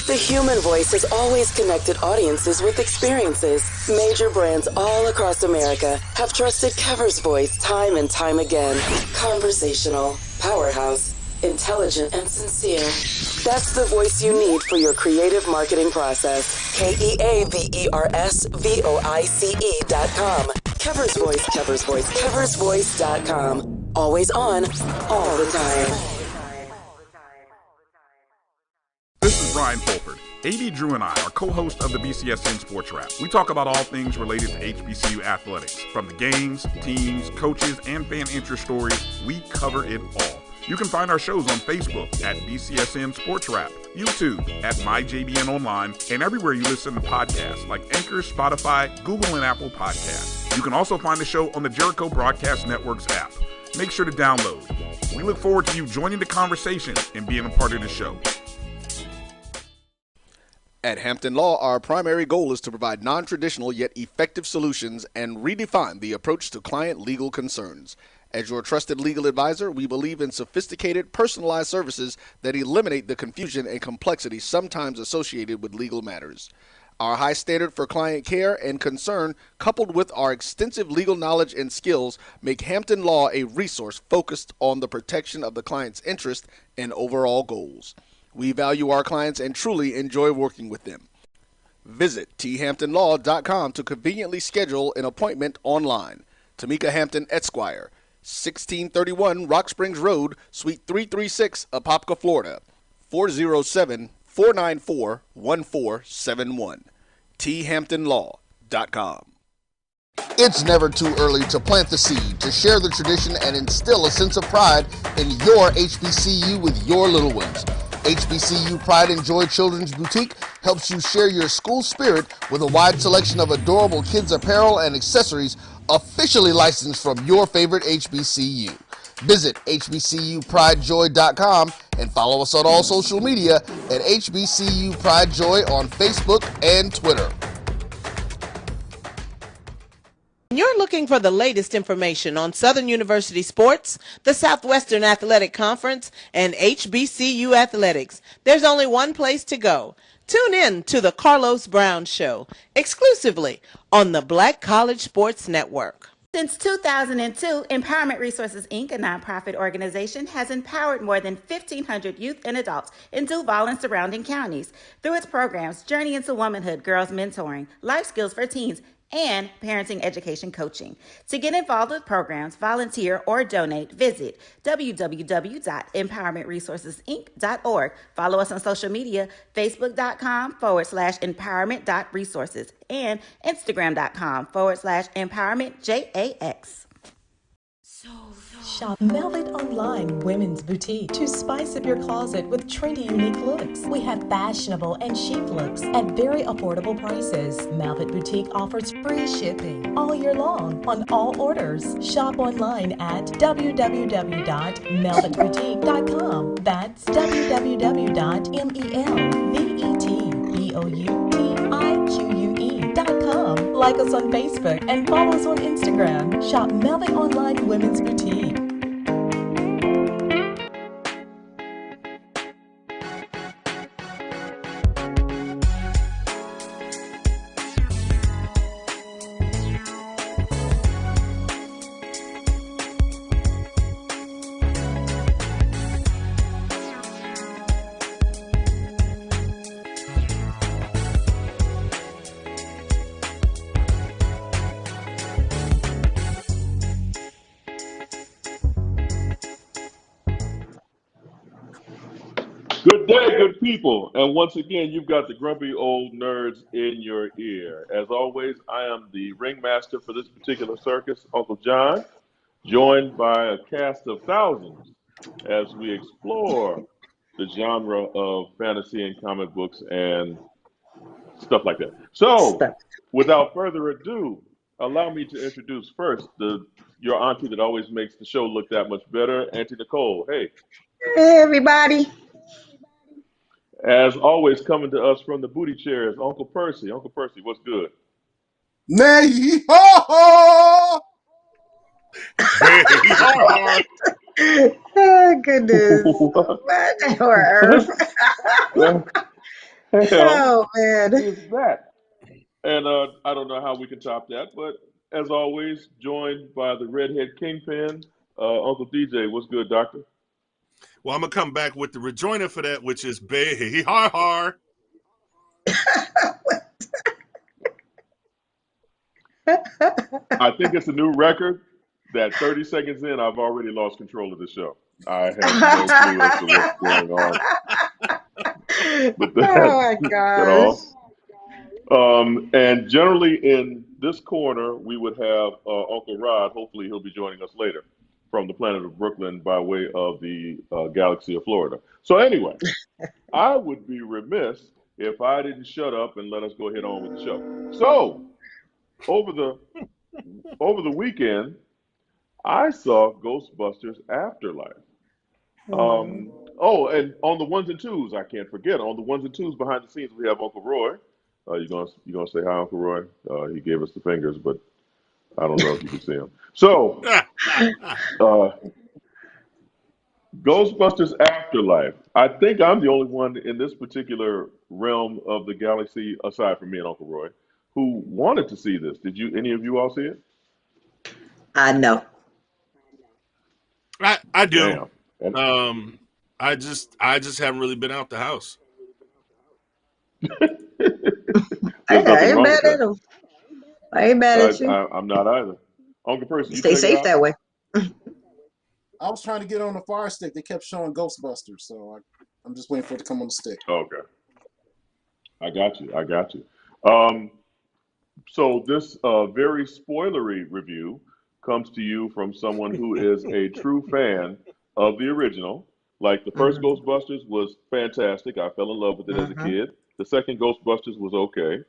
The human voice has always connected audiences with experiences. Major brands all across America have trusted Kever's voice time and time again. Conversational, powerhouse, intelligent, and sincere. That's the voice you need for your creative marketing process. KeaversVoice.com. Kever's Voice, Kever's Voice, KeversVoice.com. Always on, all the time. This is Brian Fulford. AD Drew and I are co-hosts of the BCSN Sports Wrap. We talk about all things related to HBCU athletics. From the games, teams, coaches, and fan interest stories, we cover it all. You can find our shows on Facebook at BCSN Sports Wrap, YouTube at MyJBN Online, and everywhere you listen to podcasts like Anchor, Spotify, Google, and Apple Podcasts. You can also find the show on the Jericho Broadcast Network's app. Make sure to download. We look forward to you joining the conversation and being a part of the show. At Hampton Law, our primary goal is to provide non-traditional yet effective solutions and redefine the approach to client legal concerns. As your trusted legal advisor, we believe in sophisticated, personalized services that eliminate the confusion and complexity sometimes associated with legal matters. Our high standard for client care and concern, coupled with our extensive legal knowledge and skills, make Hampton Law a resource focused on the protection of the client's interest and overall goals. We value our clients and truly enjoy working with them. Visit thamptonlaw.com to conveniently schedule an appointment online. Tamika Hampton Esquire, 1631 Rock Springs Road, Suite 336, Apopka, Florida, 407-494-1471. thamptonlaw.com. It's never too early to plant the seed, to share the tradition, and instill a sense of pride in your HBCU with your little ones. HBCU Pride and Joy Children's Boutique helps you share your school spirit with a wide selection of adorable kids' apparel and accessories officially licensed from your favorite HBCU. Visit hbcupridejoy.com and follow us on all social media at HBCU Pride Joy on Facebook and Twitter. You're looking for the latest information on Southern University sports, the Southwestern Athletic Conference, and HBCU athletics. There's only one place to go. Tune in to the Carlos Brown Show, exclusively on the Black College Sports Network. Since 2002, Empowerment Resources, Inc., a nonprofit organization, has empowered more than 1,500 youth and adults in Duval and surrounding counties. Through its programs, Journey into Womanhood, Girls Mentoring, Life Skills for Teens, and parenting education coaching. To get involved with programs, volunteer, or donate, visit www.empowermentresourcesinc.org. Follow us on social media, facebook.com/empowerment.resources and instagram.com/empowermentjax. Shop Velvet Online Women's Boutique to spice up your closet with trendy, unique looks. We have fashionable and chic looks at very affordable prices. Velvet Boutique offers free shipping all year long on all orders. Shop online at www.melvetboutique.com. That's www.melvetboutique.com. Like us on Facebook and follow us on Instagram. Shop Velvet Online Women's Boutique. Good day, good people. And once again, you've got the grumpy old nerds in your ear. As always, I am the ringmaster for this particular circus, Uncle John, joined by a cast of thousands as we explore the genre of fantasy and comic books and stuff like that. So, without further ado, allow me to introduce first your auntie that always makes the show look that much better, Auntie Nicole. Hey. Hey, everybody. As always, coming to us from the booty chairs, Uncle Percy. Uncle Percy, what's good? Nay, ho, Oh, goodness. What? hell Oh man. is that? And I don't know how we can top that, but as always, joined by the redhead kingpin, Uncle DJ. What's good, Doctor? Well, I'm gonna come back with the rejoinder for that, which is Bay Har Har. I think it's a new record that 30 seconds in, I've already lost control of the show. I have no clue as to what's going on with Oh my that at gosh. all. And generally in this corner, we would have Uncle Rod. Hopefully, he'll be joining us later from the planet of Brooklyn by way of the galaxy of Florida. So, anyway, I would be remiss if I didn't shut up and let us go ahead on with the show. So, over the weekend, I saw Ghostbusters Afterlife. Oh, and on the ones and twos, I can't forget. On the ones and twos behind the scenes, we have Uncle Roy. You gonna say hi, Uncle Roy? He gave us the fingers, but I don't know if you can see him. So, uh, Ghostbusters Afterlife. I think I'm the only one in this particular realm of the galaxy, aside from me and Uncle Roy, who wanted to see this. Did you? Any of you all see it? I know. I do. Damn. And I just haven't really been out the house. there's I nothing ain't wrong with mad at that. him. I ain't mad at you. I'm not either. Uncle Percy, you Stay check it safe out? that way. I was trying to get on the Fire Stick. They kept showing Ghostbusters, so I'm just waiting for it to come on the stick. Okay. I got you. I got you. Um, so this very spoilery review comes to you from someone who is a true fan of the original. Like the first Mm-hmm. Ghostbusters was fantastic. I fell in love with it as a Mm-hmm. kid. The second Ghostbusters was okay.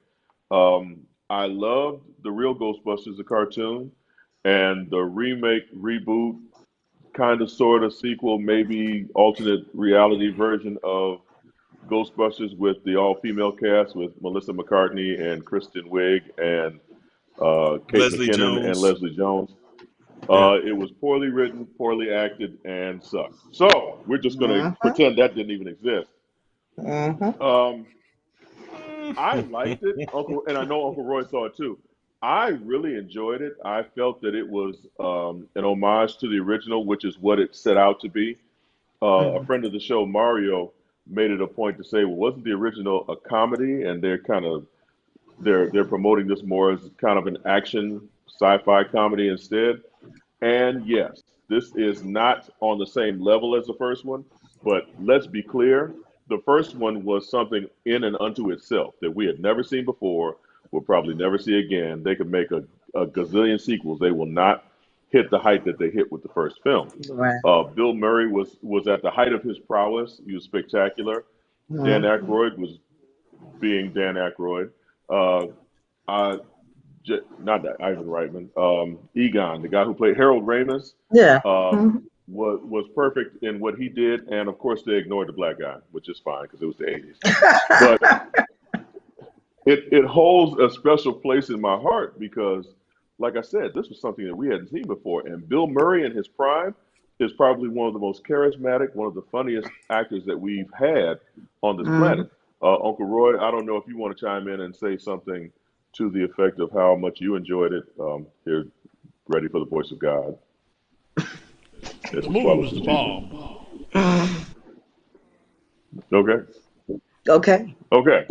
I loved the real Ghostbusters, the cartoon, and the remake, reboot, kind of sort of sequel, maybe alternate reality version of Ghostbusters with the all female cast with Melissa McCartney and Kristen Wiig and Kate Leslie McKinnon and Jones. Leslie Jones. Yeah. It was poorly written, poorly acted, and sucked. So we're just going to Mm-hmm. pretend that didn't even exist. Mm-hmm. Um, I liked it, Uncle, and I know Uncle Roy saw it too. I really enjoyed it. I felt that it was an homage to the original, which is what it set out to be. A friend of the show, Mario, made it a point to say, "Well, wasn't the original a comedy?" And they're promoting this more as kind of an action sci-fi comedy instead. And yes, this is not on the same level as the first one, but let's be clear, the first one was something in and unto itself that we had never seen before, will probably never see again. They could make a gazillion sequels. They will not hit the height that they hit with the first film. Right. Bill Murray was at the height of his prowess. He was spectacular. Dan Mm-hmm. Aykroyd was being Dan Aykroyd. Uh, I, Not that Ivan Reitman. Egon, the guy who played Harold Ramis, Yeah. uh, Mm-hmm. was perfect in what he did, and of course they ignored the black guy, which is fine because it was the '80s. But it holds a special place in my heart because, like I said, this was something that we hadn't seen before, and Bill Murray in his prime is probably one of the most charismatic, one of the funniest actors that we've had on this Mm-hmm. planet. Uncle Roy, I don't know if you want to chime in and say something to the effect of how much you enjoyed it. Here, ready for the voice of God as The he movie swallows was some the cheeses. bomb. Okay, Okay. okay,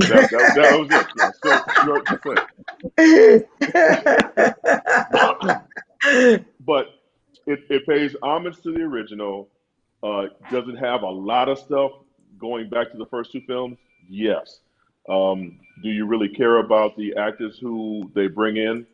that was it. Yeah, still short and but it pays homage to the original. Does it have a lot of stuff going back to the first two films? Yes. Do you really care about the actors who they bring in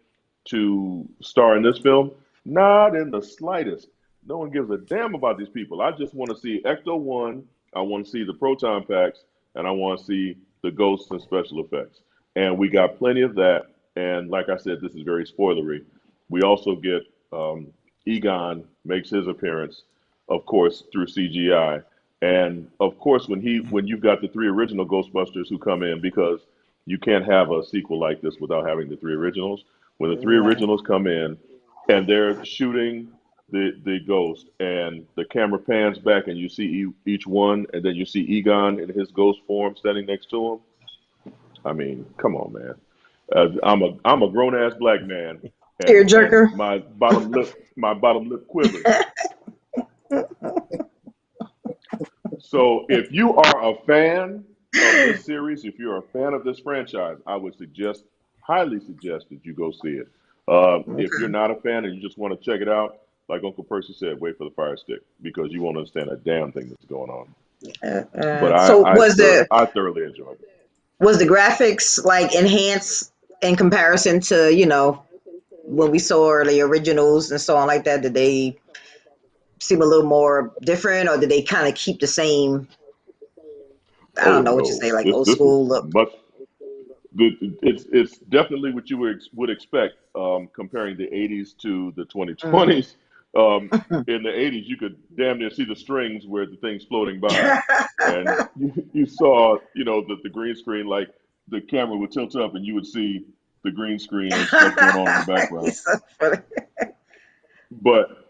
to star in this film? Not in the slightest. No one gives a damn about these people. I just want to see Ecto 1, I want to see the proton packs, and I want to see the ghosts and special effects. And we got plenty of that. And like I said, this is very spoilery. We also get um, Egon makes his appearance, of course, through CGI. And of course, when you've got the three original Ghostbusters who come in, because you can't have a sequel like this without having the three originals. When the three Right. originals come in and they're shooting the ghost, and the camera pans back, and you see each one, and then you see Egon in his ghost form standing next to him. I mean, come on, man. I'm a grown ass black man, and Tearjerker. my bottom lip quivers. So if you are a fan of this series, if you're a fan of this franchise, I would highly suggest that you go see it. If you're not a fan and you just want to check it out, like Uncle Percy said, wait for the Fire Stick because you won't understand a damn thing that's going on. But So I thoroughly enjoyed it. was the graphics like enhanced in comparison to, when we saw the originals and so on like that? Did they seem a little more different, or did they kind of keep the same? I Oh don't know what you no, say, like old this was school look. much. It's definitely what you would expect comparing the 80s to the 2020s. In the 80s, you could damn near see the strings where the thing's floating by, and you saw, the green screen, like the camera would tilt up and you would see the green screen and stuff going on in the background. It's so funny. But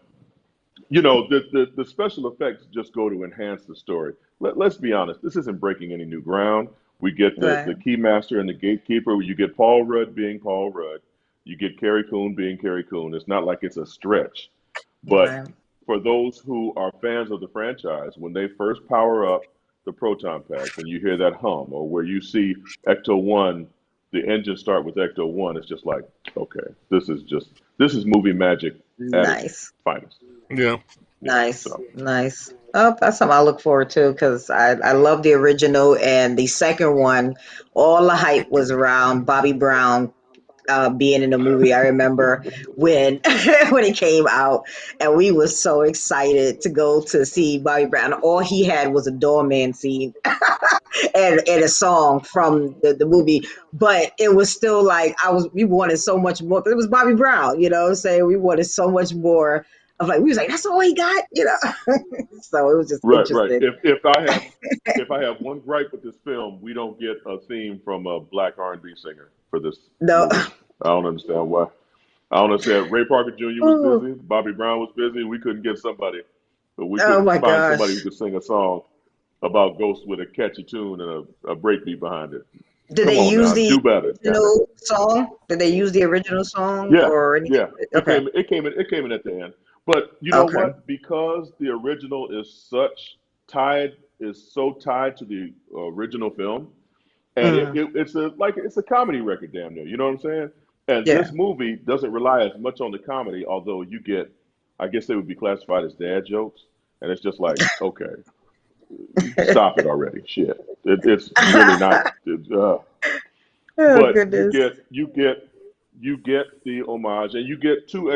the special effects just go to enhance the story. Let's be honest, this isn't breaking any new ground. We get the Right. keymaster and the gatekeeper. You get Paul Rudd being Paul Rudd. You get Carrie Coon being Carrie Coon. It's not like it's a stretch. But Right. for those who are fans of the franchise, when they first power up the proton packs and you hear that hum, or where you see Ecto 1, the engine start with Ecto 1, it's just like, okay, this is movie magic at its Nice. finest. Yeah. Nice. So Nice. Oh, that's something I look forward to because I love the original, and the second one. All the hype was around Bobby Brown being in the movie. I remember when when it came out, and we were so excited to go to see Bobby Brown. All he had was a doorman scene and a song from the movie, but it was still like we wanted so much more. It was Bobby Brown, what I'm saying? We wanted so much more of, like, we was like, that's all he got. So it was just right, right. interesting. If I have one gripe with this film, we don't get a theme from a black R&B singer for this No. movie. I don't understand why. I don't understand. Ray Parker Jr. was busy. Bobby Brown was busy. We couldn't get somebody, but we Oh couldn't my find somebody who gosh. could sing a song about ghosts with a catchy tune and a breakbeat behind it. Did Come they on use now, the do better, damn it. original song? Did they use the original song Yeah, or anything? yeah. Okay. It came in at the end. But you know Okay. what? Because the original is so tied to the original film, and Mm, it's a comedy record, damn near. You know what I'm saying? And yeah. this movie doesn't rely as much on the comedy, although you get, I guess they would be classified as dad jokes, and it's just like, okay, stop it already, shit. It's really not. Oh But goodness. you get the homage, and you get two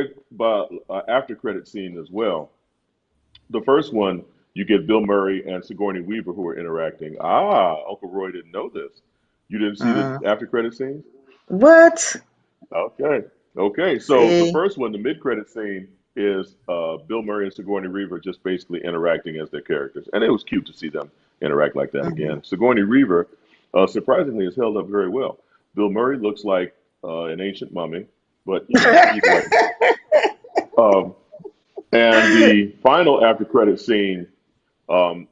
after credit scenes as well. The first one, you get Bill Murray and Sigourney Weaver who are interacting. Uncle Roy didn't know this. You didn't see the Mm. after credit scenes? What? Okay. Okay. So the See? first one, the mid credit scene, is Bill Murray and Sigourney Weaver just basically interacting as their characters. And it was cute to see them interact like that Mhm. again. Sigourney Weaver, surprisingly, has held up very well. Bill Murray looks like an ancient mummy, but either way. Um, and the final after credit scene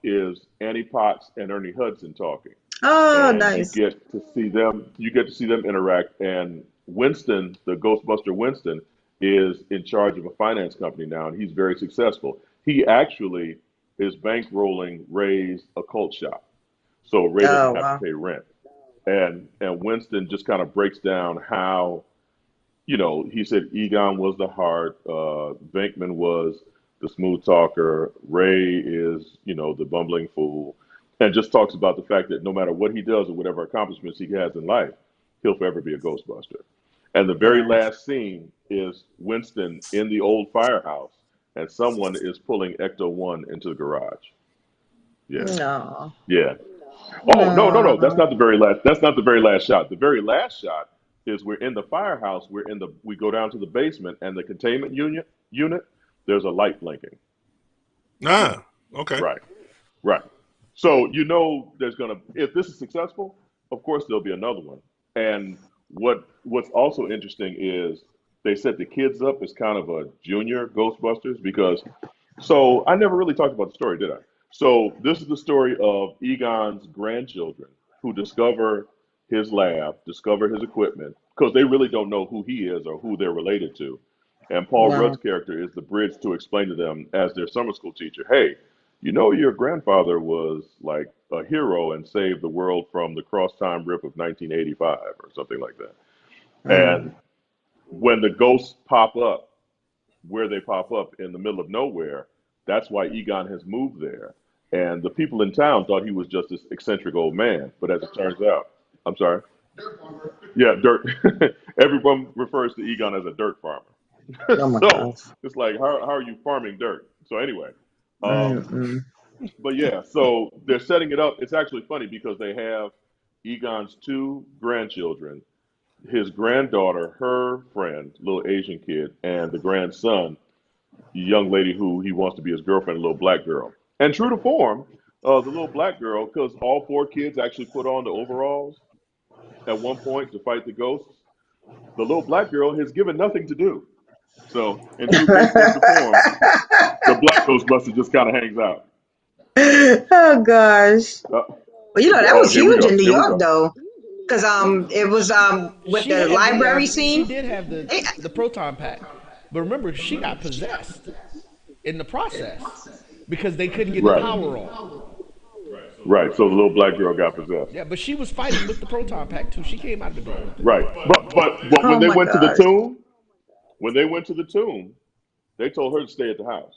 is Annie Potts and Ernie Hudson talking, Oh, and nice. you get to see them interact. And Winston, the Ghostbuster Winston, is in charge of a finance company now, and he's very successful. He actually is bankrolling Ray's occult shop, so Ray doesn't Oh, have to wow. pay rent. And Winston just kind of breaks down how, he said Egon was the heart, Venkman was the smooth talker, Ray is, the bumbling fool, and just talks about the fact that no matter what he does or whatever accomplishments he has in life, he'll forever be a Ghostbuster. And the very Nice. last scene is Winston in the old firehouse, and someone is pulling Ecto One into the garage. Yeah, No. yeah. Oh no, no, no! That's No. not the very last. That's not the very last shot. The very last shot is we're in the firehouse. We go down to the basement, and the containment unit. There's a light blinking. Ah, okay. Right, right. So there's gonna, if this is successful, of course there'll be another one. And what's also interesting is they set the kids up as kind of a junior Ghostbusters because, so I never really talked about the story, did I? So this is the story of Egon's grandchildren who discover his lab, discover his equipment, because they really don't know who he is or who they're related to. And Paul Wow. Rudd's character is the bridge to explain to them as their summer school teacher, hey, you know your grandfather was like a hero and saved the world from the cross-time rip of 1985 or something like that. And when the ghosts pop up, where they pop up in the middle of nowhere, that's why Egon has moved there. And the people in town thought he was just this eccentric old man. But as it turns out, I'm sorry. Yeah, dirt. Everyone refers to Egon as a dirt farmer. Oh my So gosh. it's like, how are you farming dirt? So anyway, Mm-mm. but yeah, so they're setting it up. It's actually funny because they have Egon's two grandchildren, his granddaughter, her friend, little Asian kid, and the grandson, the young lady who he wants to be his girlfriend, a little black girl. And true to form, the little black girl, because all four kids actually put on the overalls at one point to fight the ghosts, the little black girl has given nothing to do. So, in true Ghostbuster form, the black Ghostbuster just kind of hangs out. Oh gosh. Uh, Well, you know, that oh, was here we huge go. in New Here we York go. though. Because it was with She the had library she scene. did have They, the proton pack, but remember she got possessed in the process because they couldn't get the Right. power on. Right. So the little black girl got possessed. Yeah, but she was fighting with the proton pack too. She came out of the door with it. Right. But when oh they my went to the gosh. tomb, they told her to stay at the house.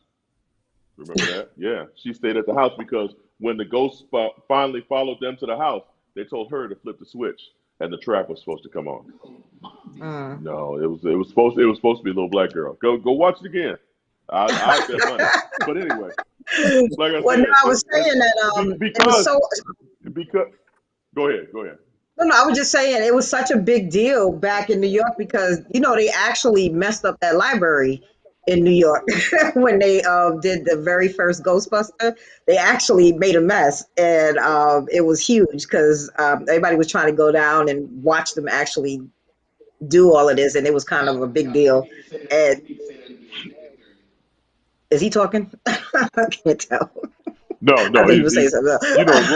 Remember that? Yeah. She stayed at the house because when the ghosts finally followed them to the house, they told her to flip the switch, and the trap was supposed to come on. Mm. No, it was supposed to be a little black girl. Go watch it again. I bet money. But anyway, like I Well, no, said, I was saying that it was because so. go ahead. No, I was just saying it was such a big deal back in New York because you know they actually messed up that library in New York when they did the very first Ghostbuster. They actually made a mess, and it was huge because everybody was trying to go down and watch them actually do all of this, and it was kind of a big deal. And is he talking? I can't tell. No, I no, thought he was saying he's something you know else.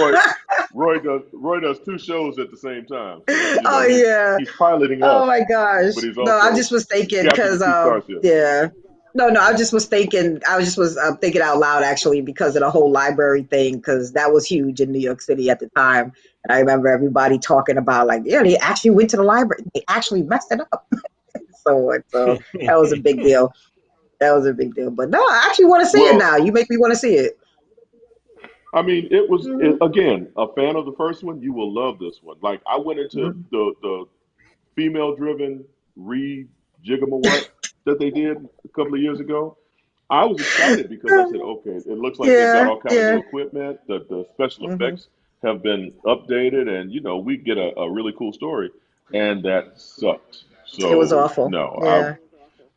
Roy does two shows at the same time, so Oh yeah. he's piloting Oh us, my gosh. but he's No, I also just was thinking captain because of two starships. yeah. No, I just was thinking. I was just was thinking out loud actually because of the whole library thing because that was huge in New York City at the time, and I remember everybody talking about like, yeah, they actually went to the library. They actually messed it up. So that was a big deal. That was a big deal. But no, I actually want to see it Well, now. You make me want to see it. I mean, again, a fan of the first one, you will love this one. Like I went into Mhm. the female-driven re-jigamawat that they did a couple of years ago. I was excited because I said, okay, it looks like they've got Yeah, all kind of yeah. new equipment. The special Hmm. effects have been updated, and we get a really cool story. And that sucked. It was So awful. no, Yeah.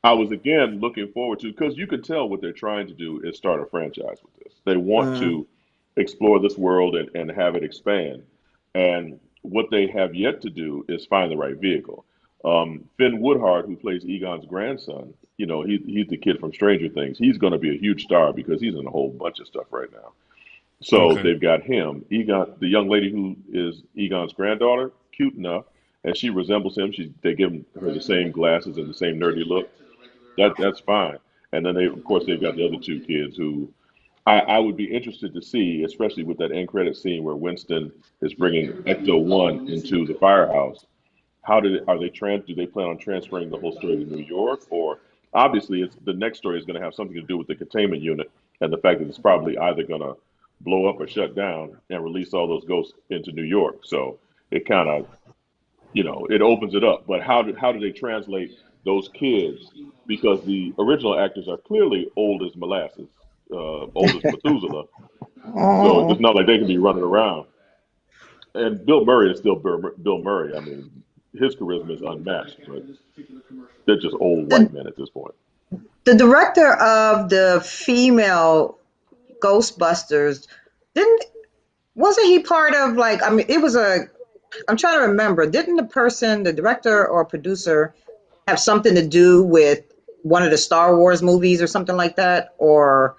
I was again looking forward to because you could tell what they're trying to do is start a franchise with this. They want Mm. to explore this world and have it expand. And what they have yet to do is find the right vehicle. Finn Woodhard, who plays Egon's grandson, he's the kid from Stranger Things. He's going to be a huge star because he's in a whole bunch of stuff right now. So Okay. they've got him. Egon, the young lady who is Egon's granddaughter, cute enough, and she resembles him. They give her the same glasses and the same nerdy look. That's fine. And then of course, they've got the other two kids who I would be interested to see, especially with that end credit scene where Winston is bringing Ecto One into the firehouse. Do they plan on transferring the whole story to New York, or obviously the next story is going to have something to do with the containment unit and the fact that it's probably either going to blow up or shut down and release all those ghosts into New York. So it kind of it opens it up. But how do they translate those kids? Because the original actors are clearly old as molasses, old as Methuselah. So Oh. it's not like they can be running around. And Bill Murray is still Bill Murray. I mean, his charisma is unmatched, but they're just old The white men at this point. the director of the female Ghostbusters didn't wasn't he part of like I mean it was a I'm trying to remember. Didn't the director or producer, have something to do with one of the Star Wars movies or something like that? Or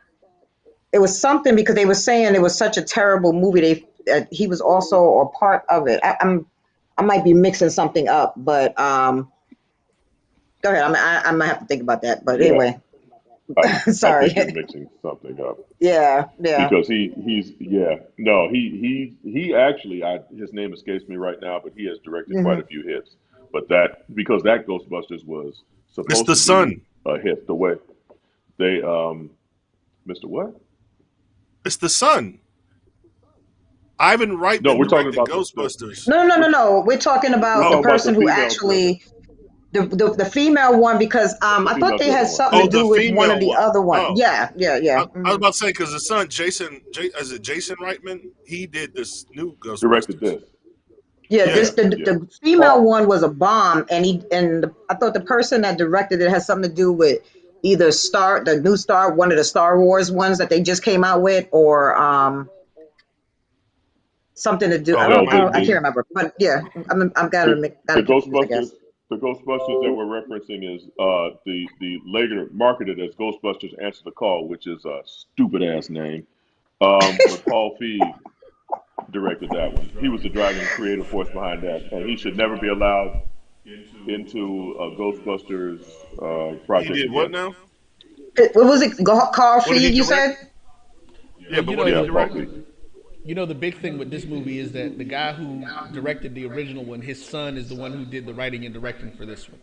it was something because they were saying it was such a terrible movie. He was also a part of it. I might be mixing something up, but go ahead. I might have to think about that. But Yeah, anyway, I sorry. think you're mixing something up Yeah. because he actually his name escapes me right now, but he has directed quite Hmm. a few hits. But that Ghostbusters was It's supposed the to be Sun. a hit. The way they Mr. What? It's the Sun. Ivan No, Reitman we're talking directed about Ghostbusters. No, no, no, we're, no, no. We're talking we're about the Oh, talking about the person who female driven, actually the female one because the I thought female they had driven one. something to oh, do the with one of female the one. other one. Oh, Yeah, yeah, yeah. I was about to say because the son, is it Jason Reitman? He did this new Directed Ghostbusters. this. Yeah, Yeah. this Yeah, the yeah. the female Paul. one was a bomb, I thought the person that directed it had something to do with either the new Star, one of the Star Wars ones that they just came out with, or something to do. Oh, that might have I can't been. remember, but yeah, I'm the kind the of confused, I Ghostbusters guess. the Ghostbusters that we're referencing is the later marketed as Ghostbusters Answer the Call, which is a stupid ass name. But Paul Feig directed that one. He was the driving creative force behind that, and he should never be allowed into a Ghostbusters He project did what again. now? What was it? Carl What did he Feig, you direct? said? Yeah, Well, but what did he Yeah, Paul direct? Feig. the big thing with this movie is that the guy who directed the original one, his son is the one who did the writing and directing for this one.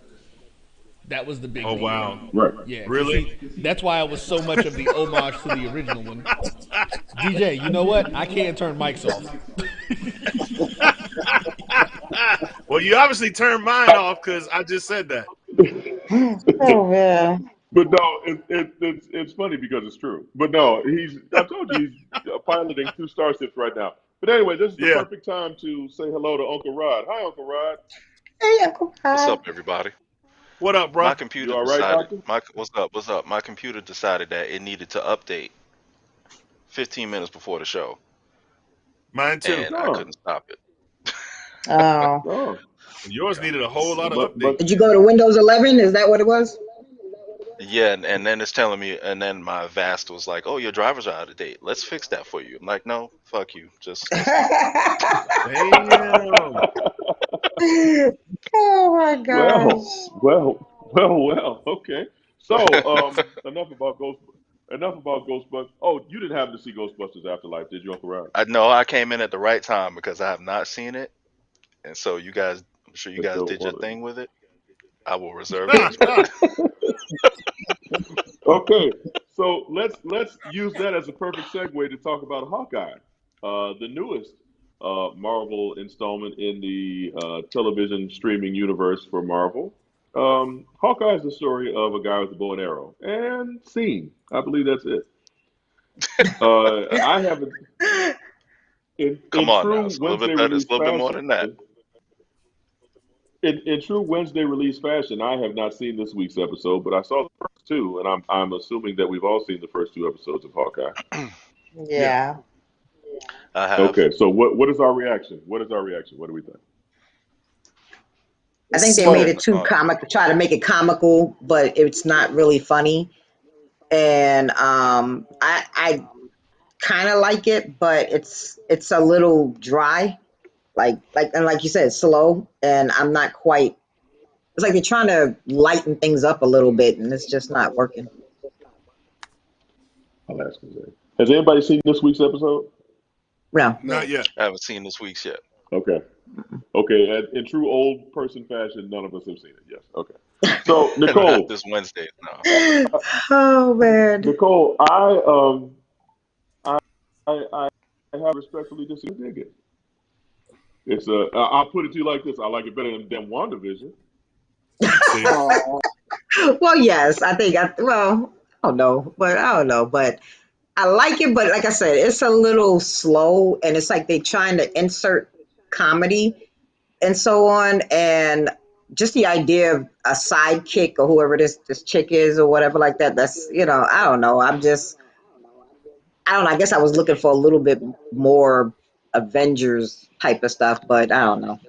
That was the big Oh deal. wow, Right. Yeah, because really? that's why it was so much of the homage to the original one. DJ, you know what? I can't turn mics off. Well, you obviously turned mine off because I just said that. Oh man. But no, it's funny because it's true. But no, I told you he's piloting two starships right now. But anyway, this is the Yeah. perfect time to say hello to Uncle Rod. Hi, Uncle Rod. Hey, Uncle What's Rod. up, everybody? What up, My bro? You computer all right, decided. Doctor? What's up? What's up? My computer decided that it needed to update 15 minutes before the show, Mine too. and I Oh, couldn't stop it. Oh, oh. Yours needed a whole lot of But updating. did you go to Windows 11? Is that what it was? Yeah, and then it's telling me, and then my Vast was like, "Oh, your drivers are out of date. Let's fix that for you." I'm like, "No, fuck you. Just stop it." Damn. Oh my well, gosh. well. Okay. So, enough about Ghostbusters. Oh, you didn't happen to see Ghostbusters Afterlife, did you, Uncle Rod? I know I came in at the right time because I have not seen it, and so you guys, I'm sure you That's guys dope. did your thing with it. I will reserve judgment. Okay, so let's use that as a perfect segue to talk about Hawkeye, the newest Marvel installment in the television streaming universe for Marvel. Hawkeye is the story of a guy with a bow and arrow, and scene. I believe that's it. I haven't Come in on now, true it's a little Wednesday bit better. It's release a little bit more fashion. than that. In true Wednesday release fashion, I have not seen this week's episode, but I saw the first two, and I'm assuming that we've all seen the first two episodes of Hawkeye. Yeah. Yeah. I have. Okay, so what is our reaction? What is our reaction? What do we think? I think they made Well, it too comic, try to make it comical, but it's not really funny. And I kind of like it, but it's a little dry, like you said, slow, and I'm not quite. It's like they're trying to lighten things up a little bit, and it's just not working. I'll ask Jose. Has anybody seen this week's episode? No. Not No. yet. I haven't seen this week's yet. Okay. Okay, and in true old person fashion, none of us have seen it. Yes. Okay. So Not Nicole, this Wednesday. No. Oh man. Nicole, I I have respectfully disagree. Dig it. It's I'll put it to you like this: I like it better than WandaVision. See, Oh, Well, yes, I think I don't know, but I like it, but like I said, it's a little slow, and it's like they're trying to insert comedy and so on, and just the idea of a sidekick or whoever this chick is or whatever like that. That's I don't know. I don't know. I guess I was looking for a little bit more Avengers type of stuff, but I don't know.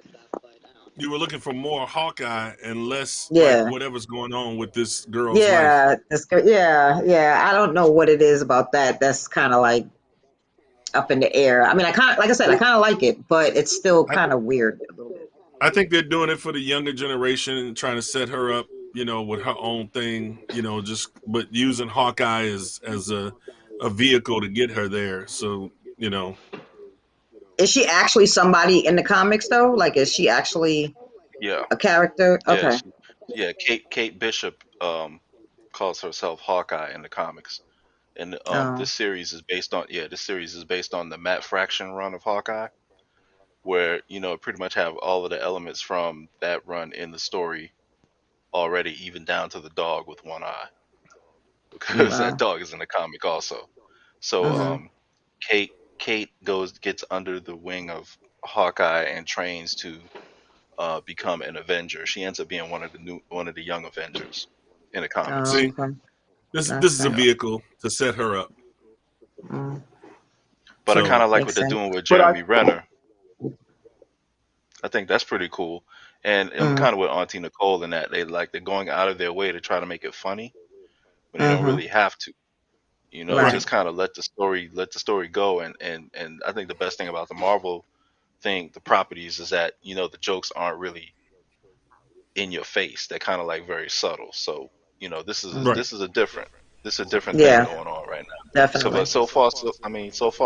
you were looking for more Hawkeye and less like Yeah. whatever's going on with this girl's life. Yeah, that's good. Yeah, yeah. I don't know what it is about that. That's kind of like up in the air. I mean, like I said, I kind of like it, but it's still I, kind of weird a little bit. I think they're doing it for the younger generation and trying to set her up, with her own thing, but using Hawkeye as a vehicle to get her there. So, Is she actually somebody in the comics though? Like, is she actually Yeah, a character? yeah, Okay. yeah. Kate Bishop calls herself Hawkeye in the comics, and Oh. this series is based on the Matt Fraction run of Hawkeye, where pretty much have all of the elements from that run in the story already, even down to the dog with one eye, because that Wow. dog is in the comic also. So Mhm. Kate gets under the wing of Hawkeye and trains to become an Avenger. She ends up being one of the young Avengers in the comics. Oh, see, okay. this is a Okay. Yeah, vehicle to set her up. Mm, but I So kind of like what makes they're sense. doing with But I Jeremy Renner. I think that's pretty cool. And I'm Mm, kind of with Auntie Nicole in that they're going out of their way to try to make it funny when they don't mhm. really have to. Right. Just kind of let the story go. And I think the best thing about the Marvel thing, the properties, is that the jokes aren't really in your face. They're kind of like very subtle. So this is Mm. right. this is a different this is a different thing Yeah, going on right now. So, definitely. but so far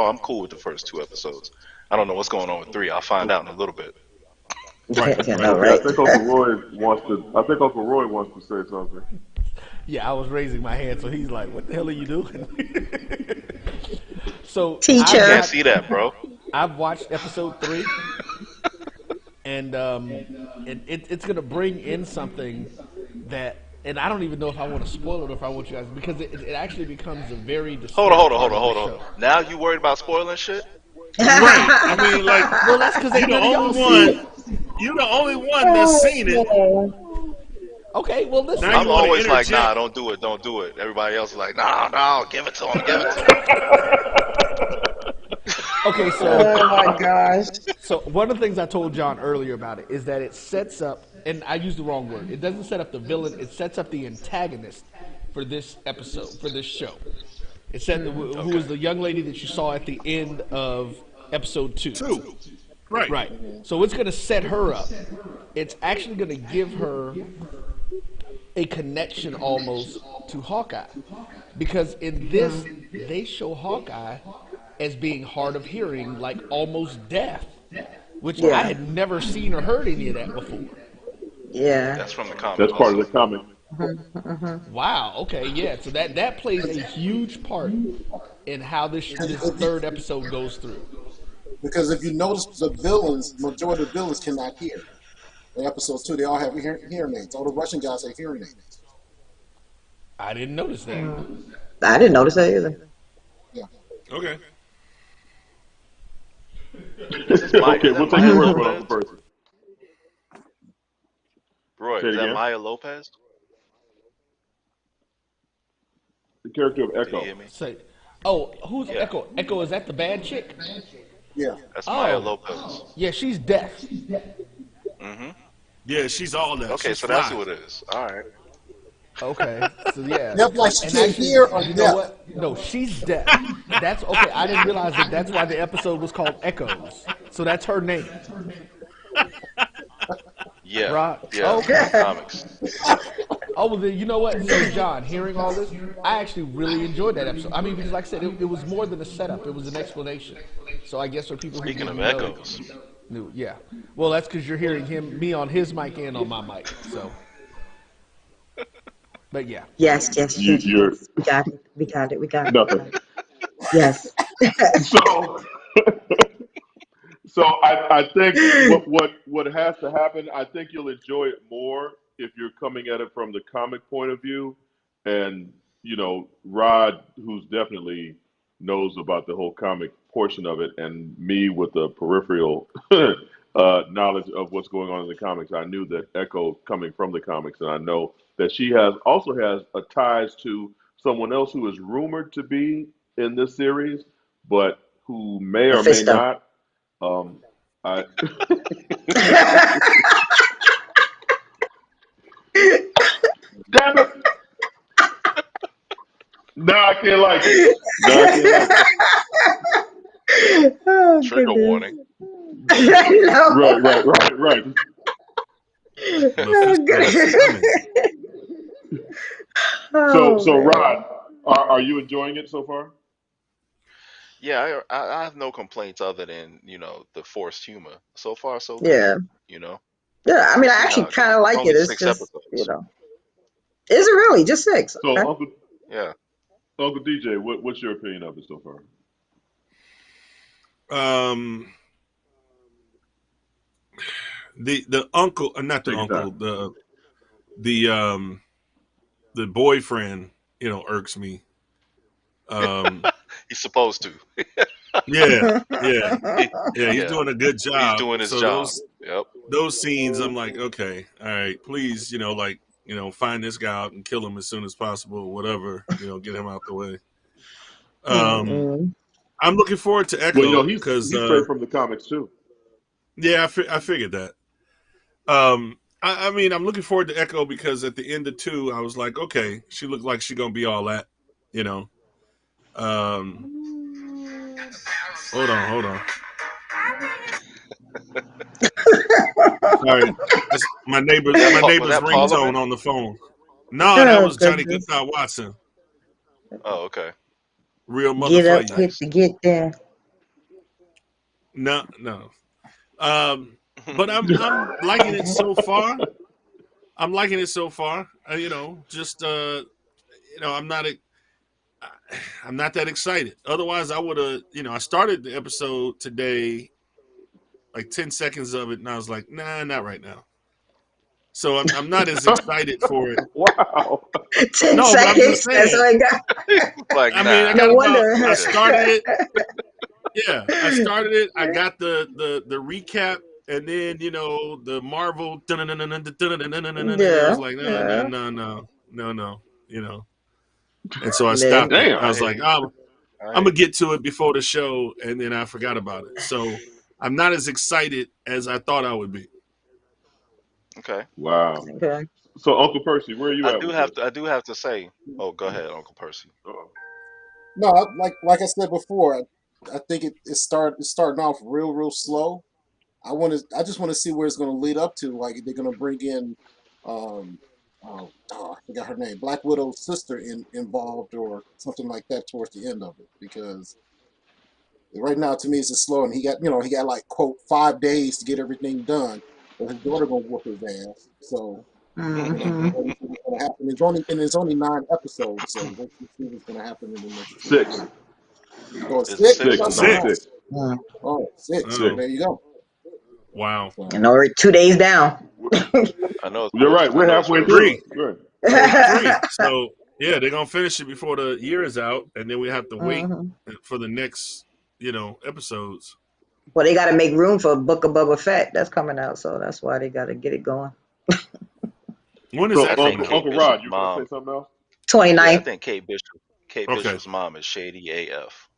I'm cool with the first two episodes. I don't know what's going on with three. I'll find out in a little bit. Right, You right. know, okay. I right? think Uncle Roy wants to. I think Uncle Roy wants to say something. Yeah, I was raising my hand, so he's like, "What the hell are you doing?" So I I've Teacher. can't watched see that, bro. I've watched episode 3, and it's gonna bring in something that, and I don't even know if I want to spoil it or if I want you guys, because it actually becomes a very Hold on, distinct hold on, part hold on, of the hold on. show. Now you worried about spoiling shit? Right. I mean, like, Well, that's because you ain't the none of only y'all seen one. it. You the only one that's seen it. Okay, well Now listen. you I'm want to always like, nah, interject. don't do it, don't do it. Everybody else is like, nah, no, give it to him, give it to him. Okay, Oh my gosh. so one of the things I told John earlier about it is that it sets up, and I used the wrong word. It doesn't set up the villain. It sets up the antagonist for this episode, for this show. It said who Okay. was the young lady that you saw at the end of episode 2. Two. Right. Right. So it's going to set her up. It's actually going to give her a connection almost to Hawkeye. Because in this, they show Hawkeye as being hard of hearing, like almost deaf, which I Yeah. had never seen or heard any of that before. Yeah. That's from the comic That's part of also. the comic. Wow. Okay. Yeah. So that plays a huge part in how this third episode goes through. Because if you notice, the villains, majority of the villains cannot hear. In episodes 2, they all have hearing aids. All the Russian guys have hearing aids. I didn't notice that. I didn't notice that either. Yeah. Okay. Okay, we'll take your word for it, Uncle Percy. Roy, Say is it that again. Maya Lopez? The character of Did you Echo. hear me? Say, oh, who's Yeah. Echo? Echo, is that the bad chick? Yeah. That's Maya Oh, Lopez. yeah, she's deaf. Mm-hmm. Yeah, she's all that. Okay, She's so that's fly. who it is. All right. Okay, so yeah. Yep, like she And can't actually, hear or you know deaf. what? No, she's deaf. That's okay. I didn't realize that. That's why the episode was called Echoes. So that's her name, Yeah. right? Yeah. Okay. In the comics. Oh, well, then you know what? So, John, hearing all this, I actually really enjoyed that episode. I mean, because like I said, it was more than a setup; it was an explanation. So, I guess for people who Speaking didn't of know, echoes, yeah. Well, that's because you're hearing me on his mic and on my mic. So, but yeah. Yes, yes, yes, You're yes. We got it. We got it. We got it. We got nothing. it. Yes. So, so I think what has to happen. I think you'll enjoy it more if you're coming at it from the comic point of view, and Rod, who's definitely knows about the whole comic portion of it, and me with the peripheral knowledge of what's going on in the comics. I knew that Echo coming from the comics, and I know that she also has a ties to someone else who is rumored to be in this series, but who may or may Mephisto. not. I damn it! No, I can't like it. No, I can't like it. Oh trigger goodness. warning. No. Right. Mephisto is coming. So man. Rod, are you enjoying it so far? Yeah, I have no complaints other than the forced humor. So far, so good. Yeah. You know, Yeah. I mean, we'll I see how actually it kind goes. of It's like it. only It's six just, episodes. is it really just 6? So Okay. Yeah. Uncle DJ, what's your opinion of it so far? Um, the uncle, not the Take your time. uncle, the the boyfriend, irks me. Um, He's supposed to. yeah, yeah, yeah. He's Yeah, doing a good he's job. doing his So job. Yep. those scenes, I'm like, okay, all right, please, find this guy out and kill him as soon as possible, whatever, get him out the way. Um, Mm-mm. I'm looking forward to Well, Echo he's because, straight from the comics too. yeah, I figured that. I mean, I'm looking forward to Echo because at the end of 2, I was like, okay, she looked like she gonna be all that, you know. Um, hold on. Sorry, that's my neighbor. My Was neighbor's that Parliament? ringtone on the phone. No, that Oh, was Johnny goodness. Goodchild Watson. Oh, okay. Real Get up, motherfucker. hit Nice. the get there. No, no. But I'm liking it so far. I'm liking it so far. Just I'm not that excited. Otherwise, I would have. I started the episode today, like 10 seconds of it, and I was like, nah, not right now. So I'm not as excited for it. Wow. 10 No, but I'm just seconds. That's all saying. I got. Like, I mean, nah, I No got about. wonder. I not started interested. it. Yeah, I started it. I got the recap, and then the Marvel. I Yeah. was like, no, no, Yeah. no, no, no, no. You know, and so I stopped Then, it. Damn. I I was hear like, you. I'm I gonna get to it before the show, and then I forgot about it. So I'm not as excited as I thought I would be. Okay. Wow. okay. So Uncle Percy, where are you I at do with have this? to. I do have to say. Oh, go ahead, Uncle Percy. Uh-oh. No, like I said before, I think it's starting off real slow. I just want to see where it's going to lead up to. Like they're going to bring in, um, I forgot her name, Black Widow's sister involved or something like that towards the end of it. Because right now, to me, it's just slow, and he got like quote 5 days to get everything done, but his daughter gonna whoop his ass. So Mm-hmm. what's going to happen? It's only 9 episodes, so let's just see what's going to happen in the next 2 or 3. Six. So it's Is it six. six Six. or It's number nine? Six. six. Mm. Oh, six. Six. Well, Oh, there you go. wow. So, And already 2 days down. I know it's You're real. right. I We're know it's halfway real through short. it. Good. Three. So yeah, they're gonna finish it before the year is out, and then we have to wait hmm for the next, episodes. Well, they got to make room for Book of Boba Fett. That's coming out, so that's why they got to get it going. When is So I that think coming Uncle out? Kate Uncle Rod, Bishop's you were gonna say mom. something else? Yeah, I 29th. think Kate Okay. Bishop's mom is shady AF.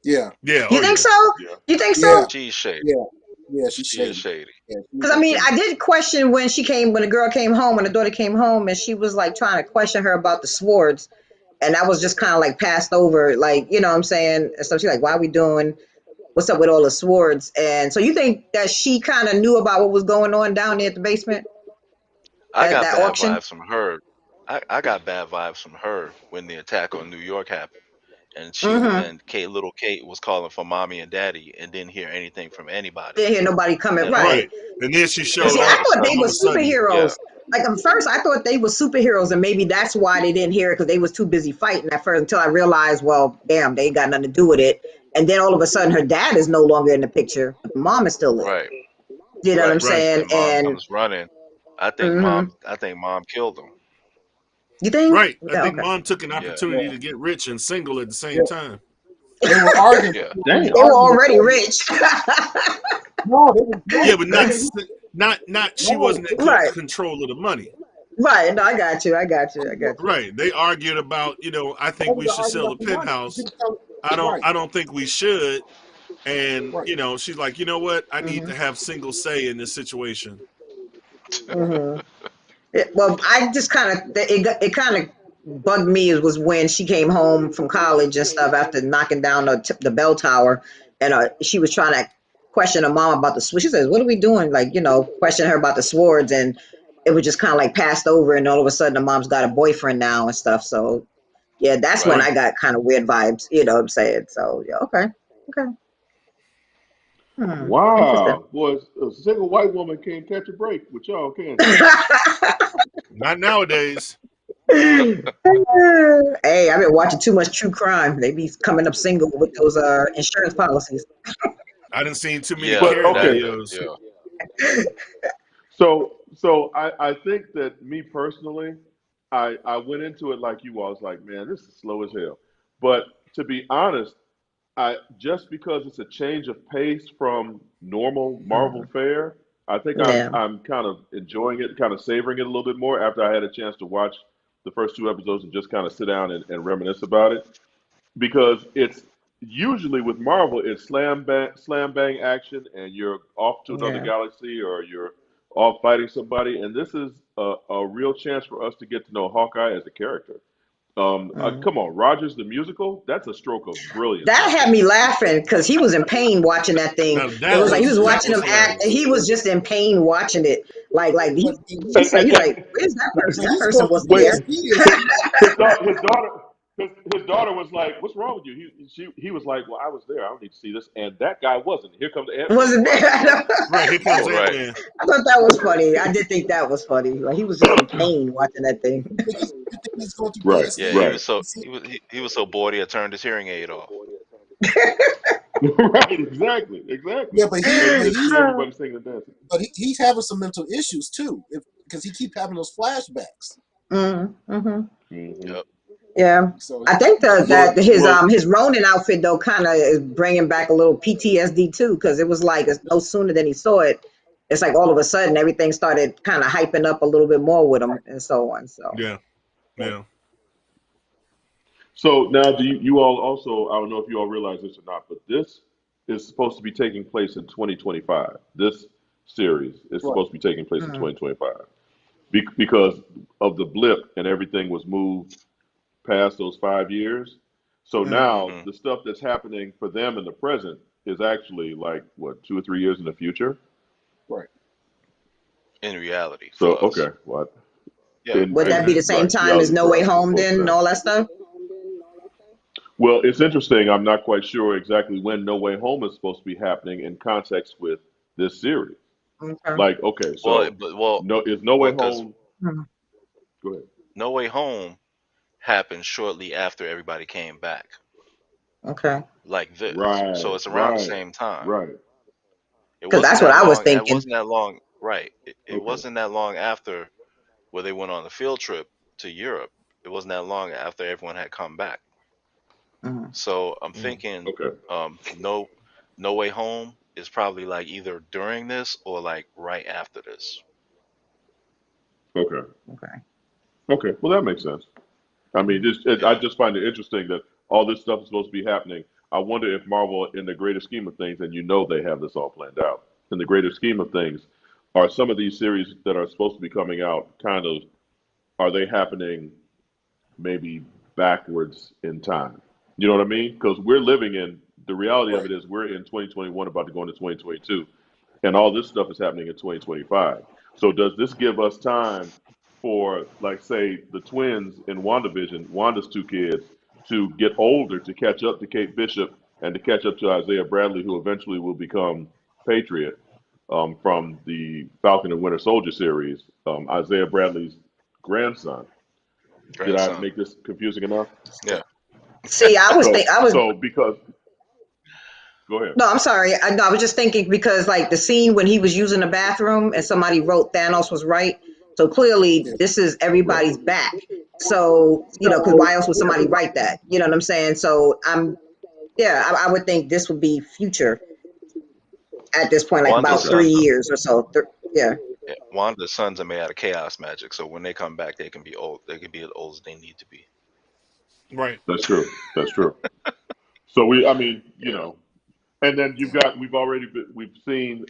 yeah, Yeah. You Oh think yeah. so? Yeah. You think so? yeah, She's shady. yeah, yeah. She's She is shady. shady. Yeah, she's Because I a mean, shady. I did question when the girl came home, when the daughter came home, and she was like trying to question her about the swords, and I was just kind of like passed over, like you know what I'm saying. And so she's like, "Why are we doing? What's up with all the swords?" And so you think that she kind of knew about what was going on down there at the basement I at got that bad auction? vibes from her. I got bad vibes from her when the attack on New York happened, and Mm-hmm. and little Kate was calling for mommy and daddy, and didn't hear anything from anybody. Didn't hear nobody coming. And then, Right. Right. And then she And then showed see, all I up of a thought they all sudden, of were a sudden. yeah, superheroes. Like at first, I thought they were superheroes, and maybe that's why they didn't hear it because they was too busy fighting at first. Until I realized, well, damn, they ain't got nothing to do with it. And then all of a sudden, her dad is no longer in the picture, but the mom is still there. right, You know what I'm right. Right. saying? And mom And comes running. hmm I think mom killed him. you think? Right. I Yeah, think okay. mom took an Yeah, Yeah, opportunity to get rich and single at the yeah. same time. They were arguing. yeah. They was They Damn. were arguing. already rich. No, they was Yeah, no, but no, not they, not she no. wasn't in Right, control of the money. right. No, I got you. I got you. I got you. Right. They argued about, I They think we were should arguing sell about the the money. penthouse. Right, I don't think we should. And, right, she's like, you know what? I need hmm to have single say in this situation. right. hmm well, I just kind of it kind of bugged me. It was when she came home from college and stuff after knocking down the bell tower, and she was trying to question her mom about the sword. She says, "What are we doing?" Like question her about the swords, and it was just kind of like passed over, and all of a sudden the mom's got a boyfriend now and stuff. So yeah, that's when Right. I got kind of weird vibes. You know what I'm saying? So yeah, okay, okay, interesting. Wow, boy, a single white woman can't catch a break with y'all, can she? Not nowadays. Hey, I've been watching too much true crime. They be coming up single with those insurance policies. I didn't seen too many Yeah, But Karen that okay, videos. yeah. so I think that me personally, I went into it like you all. I was like, man, this is slow as hell. But to be honest, I just because it's a change of pace from normal Marvel Mm, fare, I think yeah. I'm kind of enjoying it, kind of savoring it a little bit more after I had a chance to watch the first two episodes and just kind of sit down and reminisce about it. Because it's usually with Marvel, it's slam bang action, and you're off to another Yeah. galaxy or you're off fighting somebody. And this is a real chance for us to get to know Hawkeye as a character. Mm. Come on, Rogers the musical. That's a stroke of brilliance That right had there. me laughing because he was in pain watching that thing. Now It was like he was that watching was him act, and hilarious. he was just in pain watching it. Like But he said, he's like, "Where's that person? but That he's person going through wasn't Wait, here." PTSD, isn't he? his daughter was like, "What's wrong with you?" He was like, "Well, I was there. I don't need to see this." And that guy wasn't. Here comes Ant Man. Wasn't there? Right. I Right. Right, here Come comes on Ant now. Right. Man. thought that was funny. I did think that was funny. Like he was just in pain watching that thing. You think he's going through Right. Yeah, PTSD? he Right. was so he was so bored he had turned his hearing aid off. Right. Exactly. Exactly. Yeah, but he And but and he's see everybody singing and dancing. but he's having some mental issues too, because he keep having those flashbacks. Mm-hmm. Hmm. Yep. Yeah, So I think Well, that well, his Ronin outfit though kind of is bringing back a little PTSD too, because it was like no sooner than he saw it, it's like all of a sudden everything started kind of hyping up a little bit more with him and so on. So Yeah, yeah. so now do you all also? I don't know if you all realize this or not, but this is supposed to be taking place in 2025. This series is right. supposed to be taking place in mm, 2025 because of the blip and everything was moved past those 5 years. So mm, now Hmm. the stuff that's happening for them in the present is actually like what 2 or 3 years in the future. Right. In reality, So for us. okay, what Yeah. in would that be the same right time as reality No for Way us is Home supposed then and to. all that stuff? Well, it's interesting. I'm not quite sure exactly when No Way Home is supposed to be happening in context with this series. Okay. Like, okay, Well, so but well, no, is No Way well, because Home? Mm, Go ahead. No Way Home happened shortly after everybody came back, okay, like this. So Right, it's around the right, same time. right. It because wasn't that's what that I was long. It thinking. wasn't that long. Right. It Okay, wasn't that long after where they went on the field trip to Europe. It wasn't that long after everyone had come back. Mm, So I'm Mm. thinking, okay, No Way Home is probably like either during this or like right after this. okay, okay. okay. Well, that makes sense. I mean, I Yeah. just find it interesting that all this stuff is supposed to be happening. I wonder if Marvel, in the greater scheme of things, and you know they have this all planned out, in the greater scheme of things, are some of these series that are supposed to be coming out kind of, are they happening maybe backwards in time? You know what I mean? Because we're living in, the reality of Right. it is we're in 2021 about to go into 2022, and all this stuff is happening in 2025. So does this give us time for, like, say, the twins in WandaVision, Wanda's two kids, to get older to catch up to Kate Bishop and to catch up to Isaiah Bradley, who eventually will become Patriot from the Falcon and Winter Soldier series, Isaiah Bradley's grandson. Did I Grandson. make this confusing enough? Yeah. See, I was So because, go ahead. no, I'm sorry. No, I was just thinking because like the scene when he was using the bathroom and somebody wrote Thanos was right. So clearly Yeah. this is Right. everybody's back. So, because why else would somebody write that? You know what I'm saying? So yeah, I would think this would be future at this point, like Wanda's about Okay. 3 years or so. Yeah. yeah, Wanda's sons are made out of chaos magic, so when they come back, they can be old. They can be as old as they need to be. Right. That's true. That's true. So I mean, Yeah. and then we've seen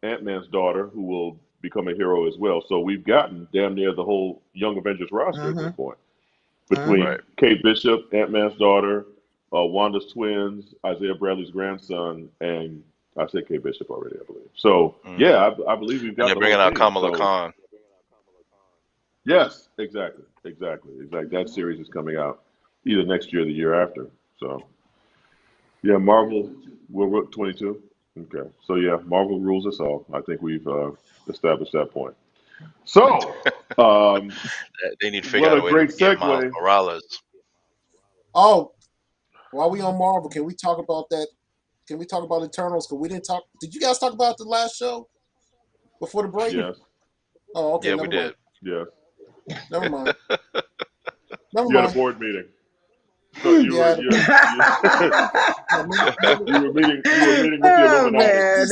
Ant Man's daughter, who will become a hero as well. So we've gotten damn near the whole Young Avengers roster at this Mm-hmm. point, Mm-hmm. between Right. Kate Bishop, Ant Man's daughter, Wanda's twins, Isaiah Bradley's grandson, and I said Kate Bishop already, I believe. So Hmm. yeah, I believe we've And got they're the whole bringing out team. Kamala So Khan. Yes, exactly. That series is coming out either next year or the year after. So yeah, Marvel. We're 22. Okay, so yeah, Marvel rules us all. I think we've established that point. So, They need to figure what out a a way to great get Miles segue. Morales. Oh, while we on Marvel, can we talk about that? Can we talk about Eternals? Because we didn't talk. Did you guys talk about the last show before the break? Yes, Oh, okay. Yeah, we Never mind. did. yes. Never mind. Never You had a mind. board meeting. So you were Yeah. you were meeting with the Oh Illuminati. man.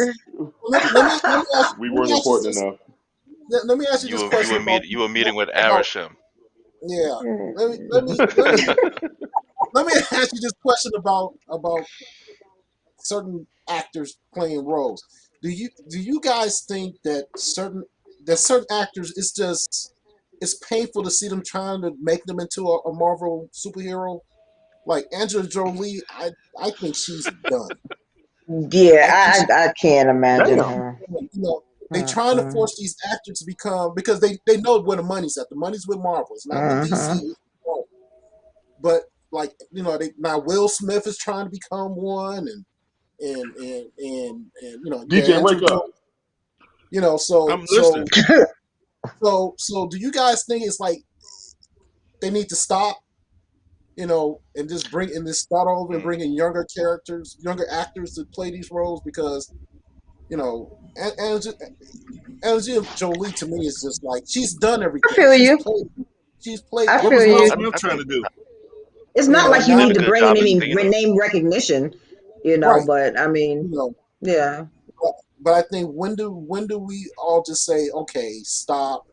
We let me weren't ask you important this. enough. Let me ask you this question You were meeting with about Arasham. yeah. Let me ask you this question about certain actors playing roles. Do you guys think that certain actors it's painful to see them trying to make them into a Marvel superhero? Like Angela Jolie, I think she's done. Yeah, I think I can't imagine Damn. her. you know they trying to force these actors to become because they know where the money's at. The money's with Marvel. It's not with DC. Mm-hmm. It's with Marvel. But like they now Will Smith is trying to become one, and yeah, DJ, Angela wake Jolie. up. So I'm listening. do you guys think it's like they need to stop, and just start over and bring in younger characters, younger actors to play these roles because Angelina Jolie to me is just like she's done I everything. feel you. She's played I What feel was everything. Will you. I, Smith I trying think to do? It's not like he you did Now a need to good bring in job as any Thanos. name recognition, right, but I mean, you know, yeah. but I think when do we all just say okay, stop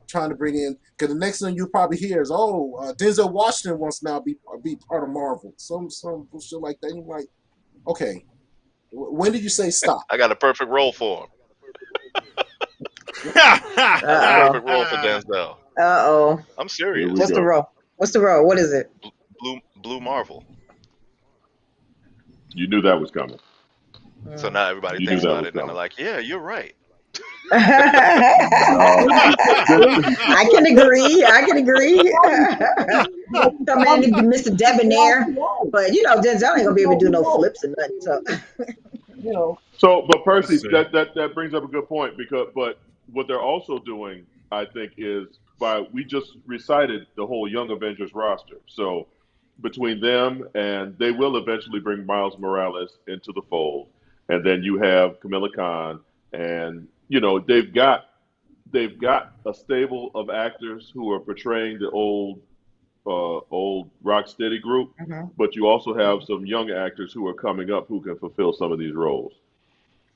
trying to bring in because the next thing you probably hear is Denzel Washington wants to now be part of Marvel, some bullshit like that. And you're like, okay, when did you say stop? I got a perfect role for him. I have a Uh-oh. perfect role for Denzel. Uh-oh. I'm Here we serious. What's the go. role? What's the role? What is it? Blue Marvel. You knew that was coming. So now everybody You knew thinks that about was it and they're coming. like, "Yeah, you're right." No. I can agree. I can agree. Come in and be Mr. Debonair. But Denzel ain't gonna be able to do no flips or nothing. So You know, But Percy, Listen, that brings up a good point because but what they're also doing, I think, is we just recited the whole Young Avengers roster. So between them and they will eventually bring Miles Morales into the fold, and then you have Camilla Khan, and they've got a stable of actors who are portraying the old Rocksteady group, Mhm. but you also have some young actors who are coming up who can fulfill some of these roles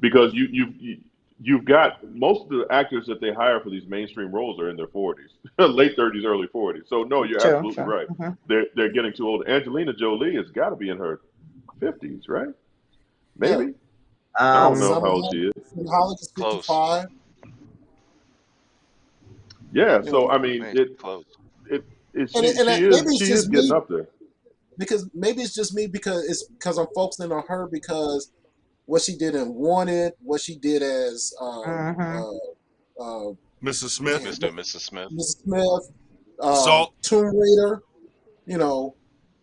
because you've got most of the actors that they hire for these mainstream roles are in their 40s, late 30s, early 40s. So no, you're Sure, absolutely sure. right. Mhm. They're getting too old. Angelina Jolie has got to be in her 50s, right? yeah. Maybe. I don't know Um, how old she is. Holland is Close. 55. Yeah. You So know, I mean, Man, it close. it, it and she and she maybe is it's she is just getting me up there. because maybe it's just me because I'm focusing on her because what she did in Wanted, what she did as mhm. Mrs. man, Smith, Mr. and Mrs. Smith. Mrs. Smith, Salt. Tomb Raider. You know,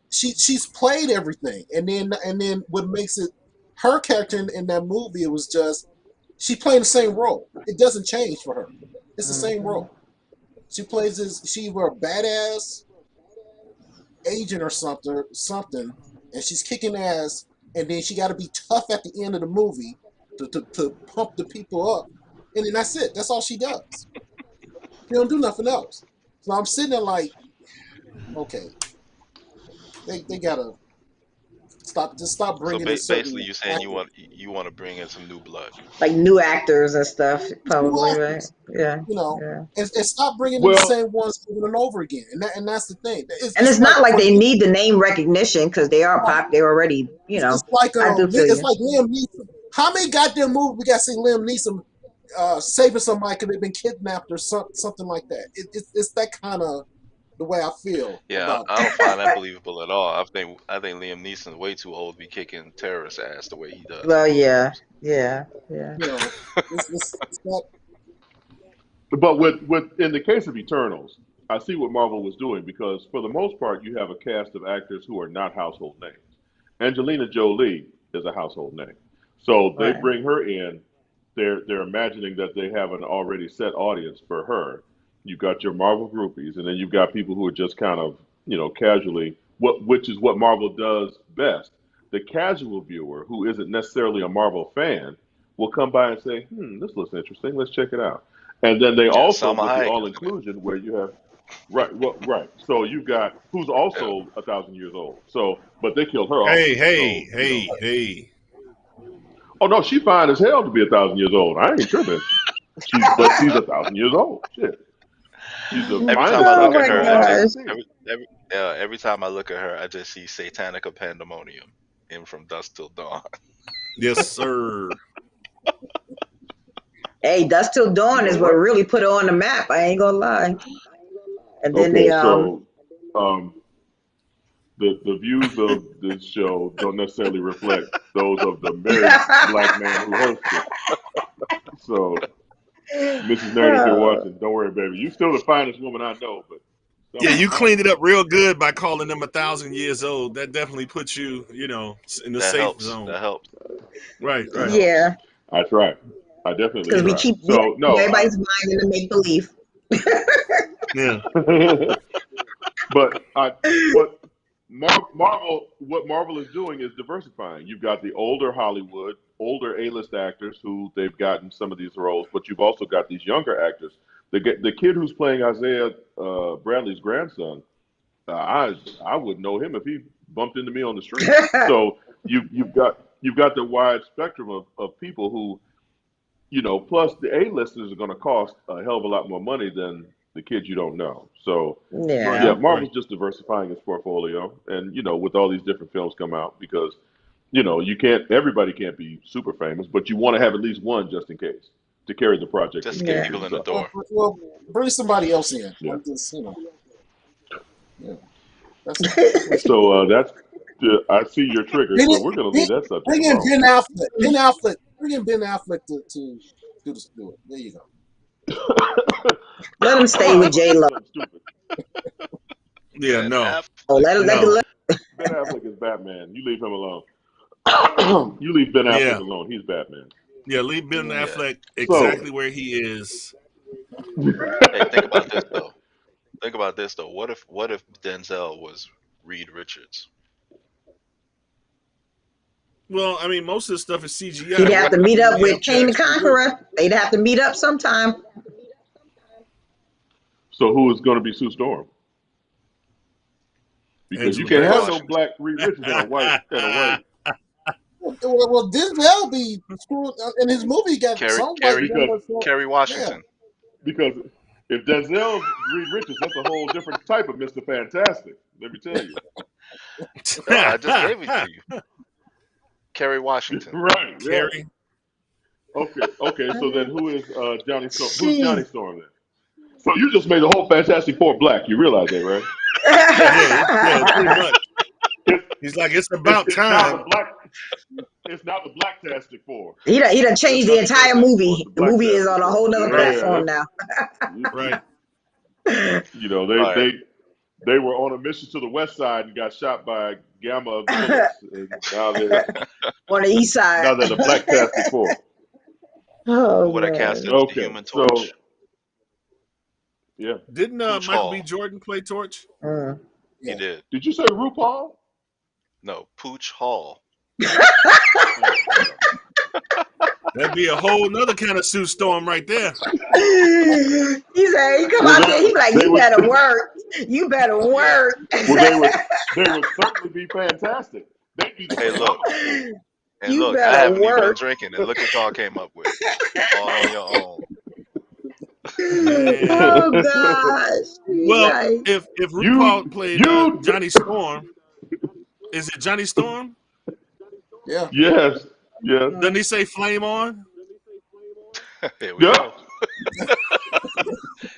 she's played everything, and then what makes it her character in that movie it was just she playing the same role. It doesn't change for her. It's the same Mhm. role. She plays this. She were a badass agent or something, and she's kicking ass, and then she got to be tough at the end of the movie to pump the people up, and then that's it. That's all she does. She don't do nothing else. So I'm sitting there like, okay, they gotta stop So bringing in basically, certain you're saying actors. you want to bring in some new blood. Like new actors and stuff, Just new probably, right? actors, Yeah, you know, yeah. and stop bringing in the Well, same ones over and over again. And that's the thing. It's, And it's it's like not like for they me, need the name recognition because they are right? pop. They're already, It's like I do feel it's you. like Liam Neeson. How many goddamn movies we got to see Liam Neeson saving somebody because they've been kidnapped or something like that? It's that kind of the way I feel Yeah, about I don't find that believable at all. I think Liam Neeson's way too old to be kicking terrorist ass the way he does in Well, those yeah, films. yeah, yeah. it. It's that But with in the case of Eternals, I see what Marvel was doing because for the most part, you have a cast of actors who are not household names. Angelina Jolie is a household name, so they Right. bring her in. They're imagining that they have an already set audience for her. You've got your Marvel groupies, and then you've got people who are just kind of casually which is what Marvel does best. The casual viewer who isn't necessarily a Marvel fan will come by and say, this looks interesting. Let's check it out. And then they Yeah, also Salma get the Hayek all is in it. inclusion where you have right, well, right. So you've got who's Yeah. also 1,000 years old. So, but they killed her off. Hey, hey, So hey, hey. oh no, she fine as hell to be 1,000 years old. I ain't tripping. She's 1,000 years old. Shit, she's the Every time finest I Oh look at my 1,000 her, year I old I've ever gosh. just seen. every time I look at her, I just see Satanica Pandemonium in From Dusk Till Dawn. Yes, sir. Hey, Dust Till You Dawn know is what what? really put her on the map. I ain't gonna lie. And then Okay, the so um, the views of this show don't necessarily reflect those of the married black man who hosts it. So, Mrs. Nerdy, if you're oh, watching, don't worry, baby. You still the finest woman I know, but Yeah, you some cleaned it up real good by calling them 1,000 years old. That definitely puts you, in the That safe helps. zone. That helps. Right, That right. helps. yeah, I try. I definitely because we try. keep So no, everybody's mind in the make believe. Yeah. but what Marvel is doing is diversifying. You've got the older Hollywood, older A-list actors who they've gotten some of these roles, but you've also got these younger actors. The kid who's playing Isaiah Bradley's grandson, I wouldn't know him if he bumped into me on the street. So you've got the wide spectrum of people who plus the A-listers are going to cost a hell of a lot more money than the kids you don't know. So Right, yeah, Yeah. right. Marvel's just diversifying its portfolio, and with all these different films come out because everybody can't be super famous, but you want to have at least one just in case to carry the project Just and to get carry Yeah. people things in the up. door. Well, bring somebody else in. Yeah. I'm just, yeah. That's So I see your trigger. bring, So it, we're going to bring, leave that subject bring in alone. Ben Affleck. Ben Affleck. Bring in Ben Affleck to do it. There you go. Let him stay Nah, with I'm gonna J do Lo. something stupid. Yeah, Ben no. Oh, Affleck. let No. Ben Affleck is Batman. You leave him alone. You leave Ben Affleck Yeah. alone. He's Batman. Yeah, leave Ben Yeah. Yeah. Affleck So exactly where he is. Hey, think about this though. Think about this though. What if Denzel was Reed Richards? Well, I mean, most of the stuff is CGI. He'd have What to meet what up would he with have to Kane the actually do? Conqueror. They'd have to meet up sometime. So who is going to be Sue Storm? Because you Angela can't Kerry have Bassett. no Washington. black Reed Richards and a white. Well, Denzel be screwed in his movie. He got Kerry some white Kerry Because woman. Kerry Yeah. Washington. because if Denzel's Reed Richards, that's a whole different type of Mr. Fantastic. Let me tell you. No, I just gave it to you. Kerry Washington. Right? Yeah. Carrie. Okay. So then, who is Johnny Storm? Who's Johnny Jeez. Storm then? So you just made the whole Fantastic Four black. You realize that, right? Yeah, pretty much. It's He's like, it's it's, about it's now the time. black. It's not the Black Tastic Four. He done It's changed the not the entire Fantastic Four. It's movie. the The Black movie is Tastic on a Four. whole nother Right, platform Yeah. now. right. They All right. they were on a mission to the west side and got shot by gamma bullets. And On the east side. now they're the Black Tastic Four. Who Oh would I cast man. as the Okay, Human so Torch? yeah. Didn't Pooch Michael B. Hall. Jordan play Torch? Mm. He Yeah. did. Did you say RuPaul? No, Pooch Hall. Oh yeah. That'd be a whole nother kind of Sue Storm right there. He said, he come Well, out there, he be like, they you would. better work. You better Yeah. work. Well, they would certainly be fantastic. They'd be the Hey, look. phenomenal four. And You look, I better haven't even been work. drinking, and look what y'all came up with. All on your own. Man. Oh gosh. He's Well, like, if RuPaul you played you Johnny Storm, is it Johnny Storm? Yeah. yes yes Doesn't he say flame on? Here we yeah. go.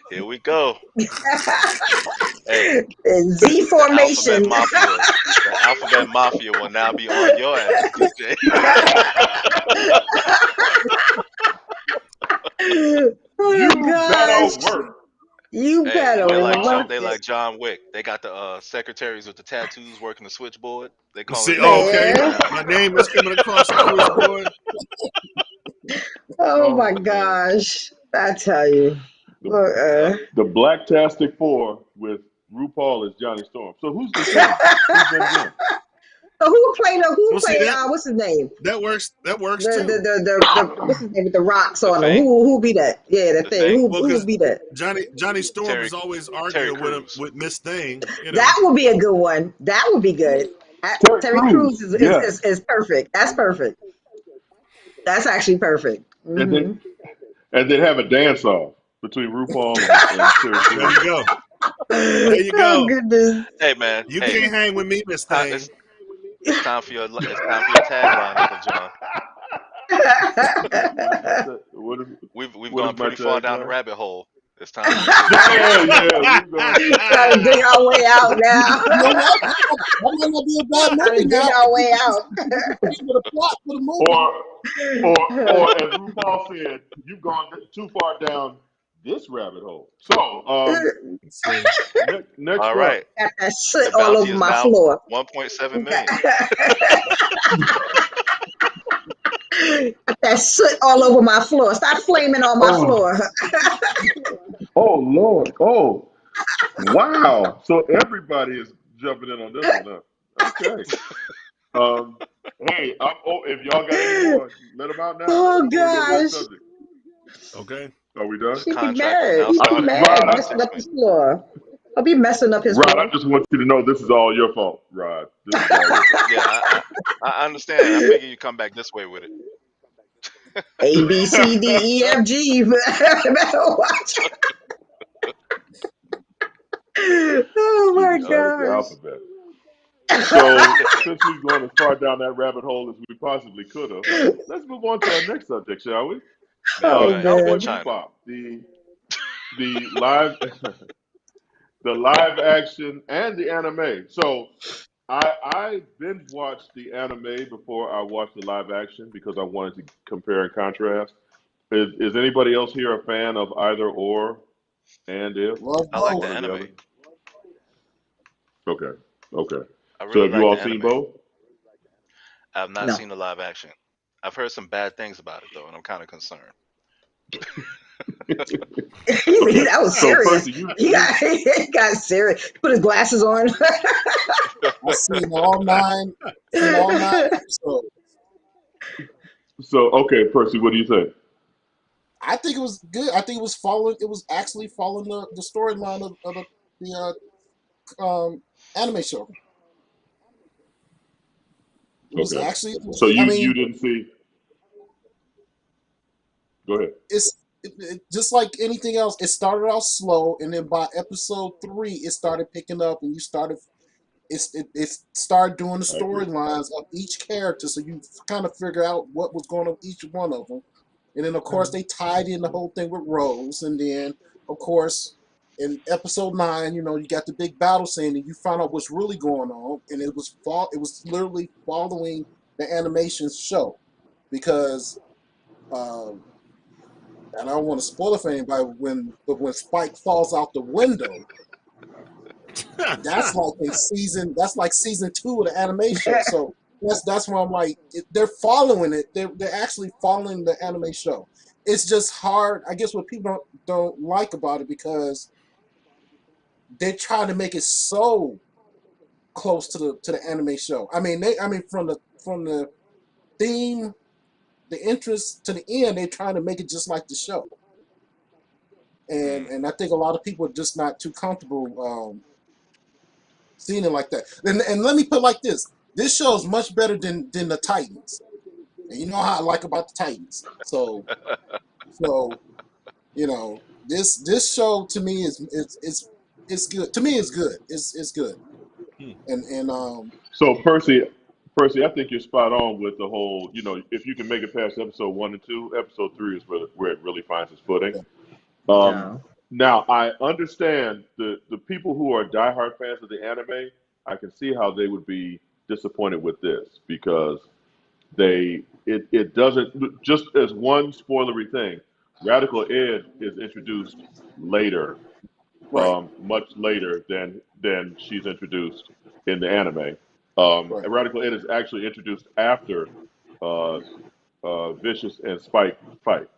Here we go. Hey, Z the Alphabet formation. Mafia. The Alphabet Mafia will now be on your ass, DJ. Oh You better gosh. don't work. You Hey, better work they it, like John Wick. They got the secretaries with the tattoos working the switchboard. They calling See, it oh, in. okay. man. My name is coming across the switchboard. Oh my Oh man, gosh. I tell you. the Look, Yep. the Blacktastic Four with RuPaul as Johnny Storm. So who's the Thing? Who's Ben Grimm? so who Well, see played that what's his name? that works. That works The too. what's his name with the rocks The on him? Thing, Who be that? Yeah, the the thing. Thing, Well, Who because would be that? Johnny Storm Terry is always Terry arguing with him Crews. with Miss Thing. That would be a good one. That would be good. Terry Terry Crews Crews. Yes. is perfect. That's perfect. That's actually perfect. And then Hmm. and then have a dance off between RuPaul and Terry There Crews. you go. There you Oh go. goodness. Hey man, You hey, can't hang with me, Miss ti- Thing. it's time for your tagline, Uncle John. What did you say? We've What gone is my pretty far down the tagline? rabbit hole. It's time for you to say your Yeah, tagline. yeah, we've gone. Trying to dig our way out now. You know what? That might not be a bad Trying to movie dig now our if way you out. just came with a plot for the movie. Or, or as RuPaul said, you've gone too far down this rabbit hole. So, See, next All up, right, Got that soot the all bounty over is my now floor. 1.7 Got, million. got that soot all over my floor. Stop flaming on my oh, floor. oh Lord, oh wow! So everybody is jumping in on this one. Huh? Okay. Um, hey, if y'all got any more, let them out now Oh before we go to the next gosh. subject. okay. Are we done? The She'd be contract has mad. now He'd be started at mad Rod, messing 1.6 up his million. floor. I'll be messing up his Rod, I floor. just want you to know this is all your fault, Rod. This is all your fault. Yeah, I understand. I figure you come back this way with it. A B C D E F G. Better watch. Oh She my decided the gosh. alphabet. So, since we've gone as far down that rabbit hole as we possibly could have, let's move on to our next subject, shall we? Man, we Oh done ended Cowboy with man. China. Bebop, the live the live action and the anime. So, I binge watched the anime before I watched the live action because I wanted to compare and contrast. Is anybody else here a fan of either or and if Love I like both. the one or the anime. other? Okay, okay. I So really have you like all the seen anime. both? I have not No. seen the live action. I've heard some bad things about it though, and I'm kind of concerned. Okay. That was So serious. Percy, you He you got, he got serious. Put his glasses on. I seen all 9 episodes. so okay, Percy, what do you think? I think it was good. I think it was actually following the storyline of the anime show. It was Okay. actually, So I you mean, didn't see. Go ahead. it just like anything else. It started off slow, and then by episode 3, it started picking up, and it started doing the I agree. storylines of each character, so you kind of figure out what was going on with each one of them. And then, of course, they tied in the whole thing with Rose, and then, of course, in episode 9, you got the big battle scene, and you find out what's really going on, and it was literally following the animation show because. Um, and I don't want to spoil it for anybody but when Spike falls out the window, that's like season 2 of the anime show. So that's why I'm like they're following it. They're actually following the anime show. It's just hard. I guess what people don't like about it because they're trying to make it so close to the anime show. I mean from the theme, the interest to the end, they're trying to make it just like the show. And Mm. and I think a lot of people are just not too comfortable seeing it like that. And let me put it like this: this show is much better than the Titans, and you know how I like about the Titans. So this show to me it's good. To me, it's good. It's good. Hmm. And So Percy, I think you're spot on with the whole. If you can make it past episode 1 and 2, episode 3 is where it really finds its footing. Um, Yeah. Now I understand the people who are diehard fans of the anime. I can see how they would be disappointed with this because it doesn't, just as one spoilery thing. Radical Ed is introduced later, Right. much later than she's introduced in the anime. Right. And Radical Ed is actually introduced after uh, Vicious and Spike fight.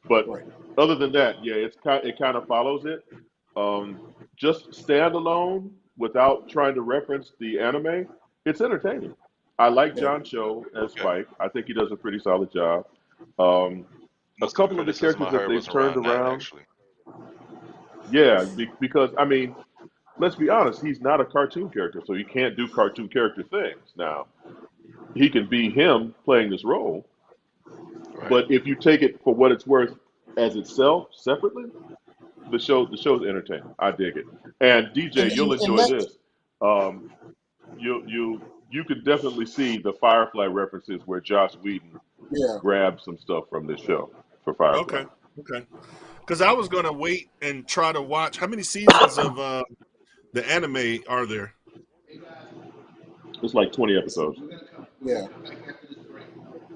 But Right. other than that, yeah, it kind of follows it. Um, just standalone without trying to reference the anime, it's entertaining. I like Yeah. John Cho as Okay. Spike. I think he does a pretty solid job. Um, a Most of the couple of the criticism characters I that heard they've was turned around that, around, actually. yeah, because I mean, let's be honest, he's not a cartoon character, so he can't do cartoon character things. Now, he can be him playing this role, Right. but if you take it for what it's worth as itself, separately, the show's entertaining. I dig it. And DJ, you'll And enjoy that, this. Um, you could definitely see the Firefly references where Joss Whedon yeah. grabbed some stuff from this show for Firefly. Okay. Okay. Because I was gonna wait and try to watch. How many seasons of the anime are there? It's like 20 episodes. Yeah.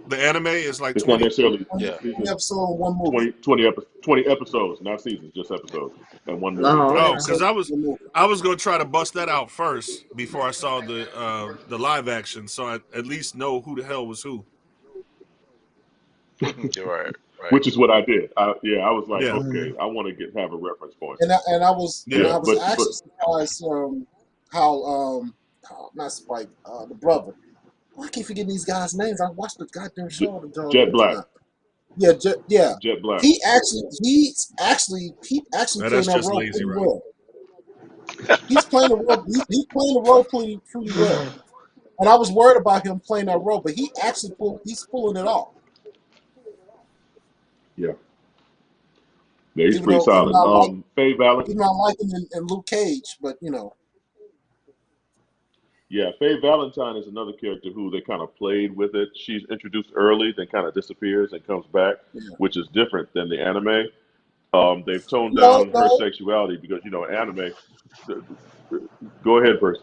The anime is like It's not 20. necessarily Yeah. One seasons. episode, one movie. 20 episodes, not seasons, just episodes, and one movie. Oh, Oh, okay. because Episode, one movie. I was gonna try to bust that out first before I saw the live action, so I at least know who the hell was who. You're right. Right. Which is what I did. I was like, Yeah. okay, I want to have a reference point. And Yeah. Yeah, I was but actually surprised how not Spike, the brother. Why I keep forgetting these guys' names? I watched the goddamn show all the Jet doggone Black, time. Yeah, yeah. Jet Black. He actually Now playing that's that just role lazy, pretty right? well. He's playing the role. He's playing the role pretty well. And I was worried about him playing that role, but he's pulling it off. Yeah, yeah, he's Even pretty though solid. Faye Valent, even though I like him in Luke Cage, but you know, yeah, Faye Valentine is another character who they kind of played with it. She's introduced early, then kind of disappears and comes back, yeah. which is different than the anime. They've toned No, down her no, sexuality because anime. Go ahead, Percy.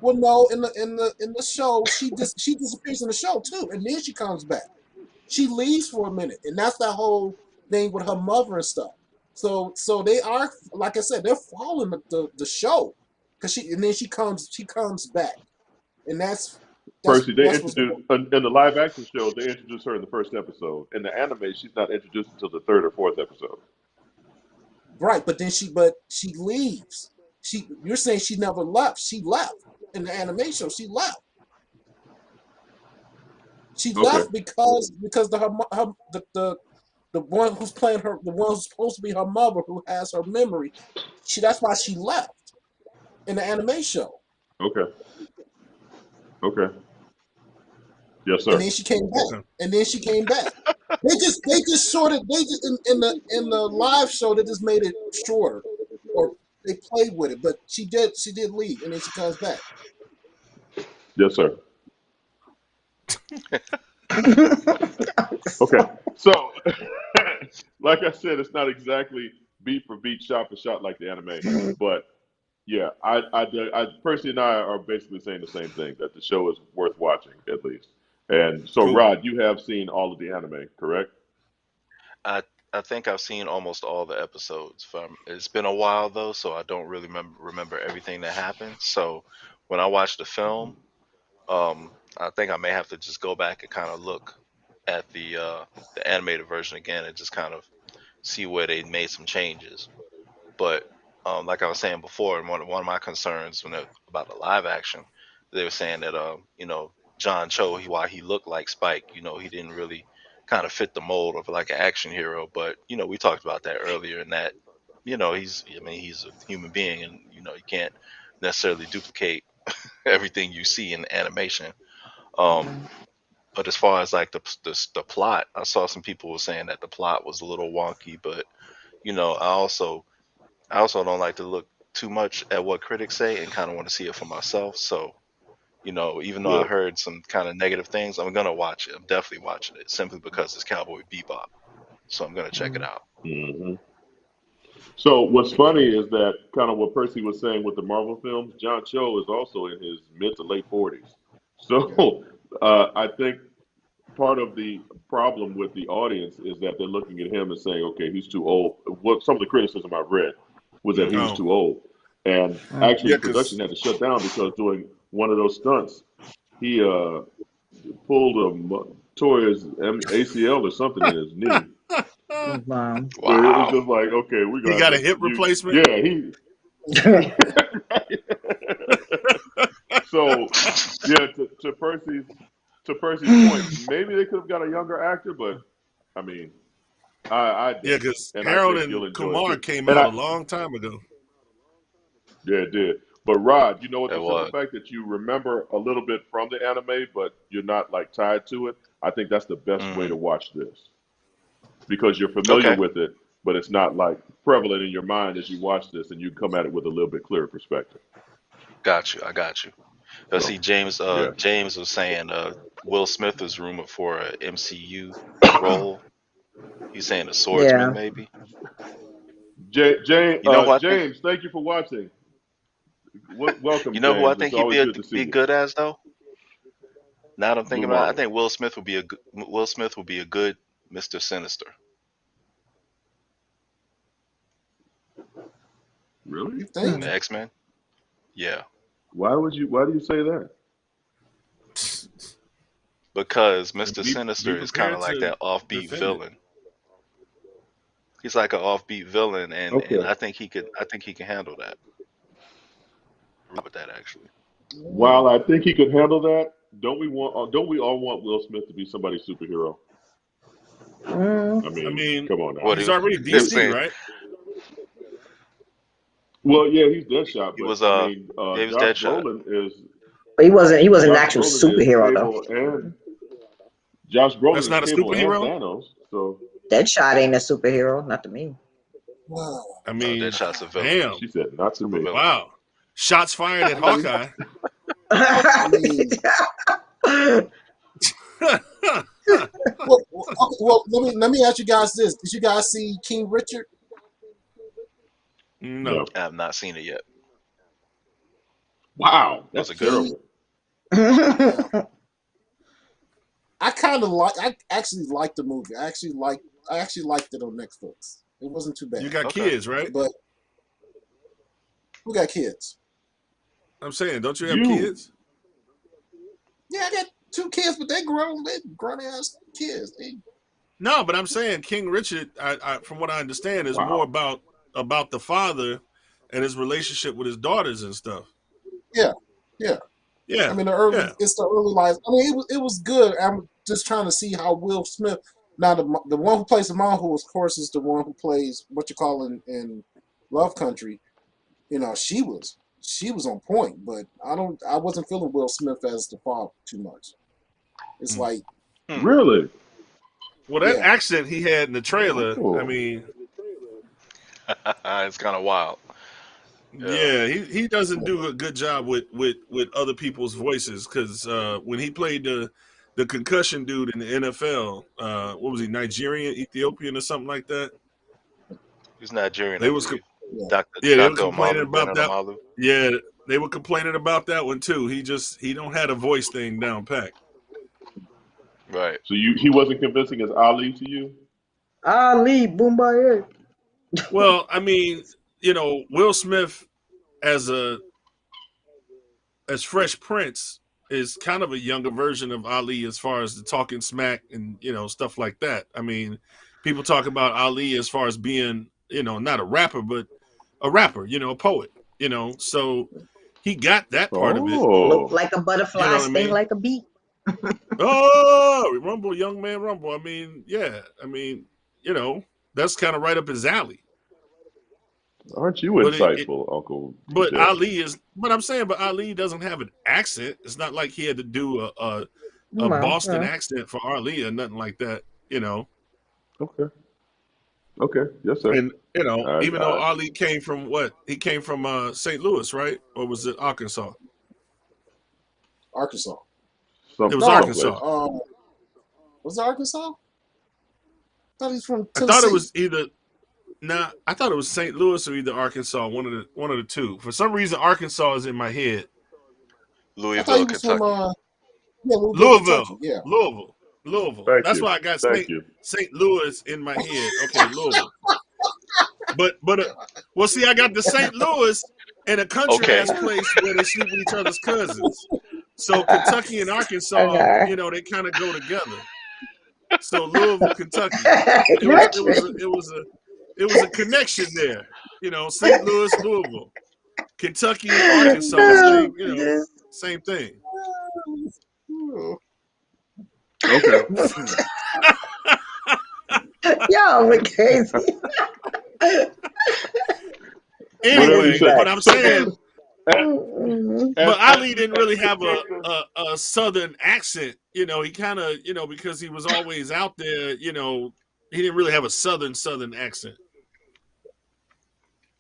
well, no. In the show, she disappears in the show too, and then she comes back. She leaves for a minute, and that's that whole thing with her mother and stuff. So they are, like I said, they're following the show, cause she comes back, and that's Percy, they that's what's going. introduced in the live action show. They introduced her in the first episode. In the anime, she's not introduced until the third or fourth episode. Right, but she leaves. You're saying she never left. She left in the animation. She left. She Okay, left because the one who's playing her, the one who's supposed to be her mother, who has her memory. That's why she left in the anime show, okay, okay. Yes, and sir. then she came back. Okay. And then she came back. They just shorted. They just in the live show they just made it shorter, or they played with it. But she did leave, and then she comes back. Yes, sir. Okay. So, like I said, it's not exactly beat for beat, shot for shot like the anime, but yeah, Percy and I are basically saying the same thing, that the show is worth watching at least. And so, Cool. Rod, you have seen all of the anime, correct? I I think I've seen almost all the episodes. It's been a while though, so I don't really remember everything that happened. So when I watch the film, I think I may have to just go back and kind of look at the animated version again and just kind of see where they made some changes. But like I was saying before, and one of my concerns about the live action, they were saying that John Cho, while he looked like Spike, he didn't really kind of fit the mold of like an action hero. But we talked about that earlier, and that he's a human being, and you can't necessarily duplicate everything you see in animation. Um, but as far as like the plot, I saw some people were saying that the plot was a little wonky, but I also don't like to look too much at what critics say and kind of want to see it for myself. So, even though I Yeah. heard some kind of negative things, I'm gonna watch it. I'm definitely watching it simply because it's Cowboy Bebop. So I'm gonna check it out. hmm So what's funny is that kind of what Percy was saying with the Marvel films. John Cho is also in his mid to late 40s. Yeah. So I think part of the problem with the audience is that they're looking at him and saying, okay, he's too old. What some of the criticism I've read was that he was Oh, too old. And actually, yeah, production because had to shut down because doing one of those stunts, he tore his ACL or something in his knee. Wow. So it was Wow. just like, okay, we're he gonna have got a to hip you replacement. yeah, he so yeah, to Percy's point, maybe they could have got a younger actor, but I mean, I Yeah, didn't, because and I Harold think you'll and enjoy it Kumar too. came And out I a long time ago. yeah, it did. But Rod, you know what? It The simple was. fact that you remember a little bit from the anime, but you're not like tied to it, I think that's the best way Hmm. to watch this because you're familiar Okay. with it, but it's not like prevalent in your mind as you watch this, and you come at it with a little bit clearer perspective. Got you. I got you. So See, James. yeah, James was saying Will Smith is rumored for a MCU role. He's saying a swordsman, Yeah. maybe. James, You know who I think? James, thank you for watching. Welcome, You know who I James. It's think he'd always good to see be you. good as though. Now that I'm Blue thinking about it, I Marlin. think Will Smith would be a good Mr. Sinister Really? You in think? the X-Men. Yeah, Why do you say that? because Mr. Be Sinister is kind of prepared like to that offbeat defend it. villain. He's like an offbeat villain, and Okay. I think he can handle that. With that actually. While I think he could handle that, don't we all want Will Smith to be somebody's superhero? Mm. I I mean, mean, come on now. What he's he already he was DC, saying, right? Well, yeah, he's Deadshot, he but was I mean, yeah, he was Deadshot. But he wasn't an Josh actual Brolin is superhero though. Cable and Josh That's Brolin is not a Cable and superhero. Thanos. So Deadshot ain't a superhero, not to me. Wow. I No, mean, Deadshot's a villain, damn. she said, not to super me. villain. Wow. Shots fired at I mean, Hawkeye. I mean, well, let me ask you guys this: did you guys see King Richard? No. No. I have not seen it yet. Wow, Was that's it good? King, terrible. yeah, I kind of like. I actually liked the movie. I actually liked it on Netflix. It wasn't too You bad. got Okay. kids, right? But who got kids? I'm saying, don't you have You kids? Yeah, I got two kids, but they grown. They grown ass kids. No, but I'm saying King Richard, from what I understand, is more wow. about the father and his relationship with his daughters and stuff. Yeah, yeah. I Yeah, mean, yeah. it's the early life. I mean, it was good. I'm just trying to see how Will Smith. Now, the one who plays the mom, who of course is the one who plays what you call in Love Country. She was on point, but I wasn't feeling Will Smith as the father too much. It's Mm. like, Hmm. Really? Well, that yeah, accent he had in the trailer, I Oh. mean, It's kind of wild. Yeah. yeah, he doesn't do a good job with other people's voices because when he played the concussion dude in the NFL, what was he, Nigerian, Ethiopian, or something like that? He's Nigerian, I They was believe. yeah. Doctor Yeah, they were Doctor complaining Amalu, about Bernard that. Amalu. Yeah, they were complaining about that one too. He don't have a voice thing down pat. Right. So he wasn't convincing as Ali to you? Ali Boombaye. Well, I mean, Will Smith as a as Fresh Prince is kind of a younger version of Ali as far as the talking smack and stuff like that. I mean, people talk about Ali as far as being not a rapper but a rapper, a poet, so he got that part of it. Look Oh. like a You butterfly, know what I sting mean? like a bee. Oh, Rumble, young man, Rumble. I mean, yeah. I mean, that's kind of right up his alley. Aren't you But it insightful, Uncle but Jeff? Ali is. But I'm saying, but Ali doesn't have an accent. It's not like he had to do a Well, Boston accent for Ali or nothing like that. Okay. Okay. Yes, sir. And even though I Ali came from what? He came from St. Louis, right? Or was it Arkansas? Arkansas. It was No, Arkansas. someplace. was it Arkansas? I thought he's from I thought it Tennessee. was either. Nah, I thought it was St. Louis or either Arkansas. One of the two. For some reason, Arkansas is in my head. I thought Louisville, he was from Kentucky. yeah, Louisville, Louisville, Kentucky. Yeah, Louisville. Louisville. Thank That's you. why I got Thank you. St. Louis in my head. Okay, Louisville. But well, see, I got the St. Louis in a country Okay. ass place where they sleep with each other's cousins. So Kentucky and Arkansas, Okay. you know, they kind of go together. So Louisville, Kentucky. It was a connection there. You know, St. Louis, Louisville, Kentucky, Arkansas, same, you know, same thing. Okay. Y'all were crazy. Anyway, say. but I'm saying, Mm-mm. but Ali didn't really have a southern accent. You know, he kind of, you know, because he was always out there. You know, he didn't really have a southern accent.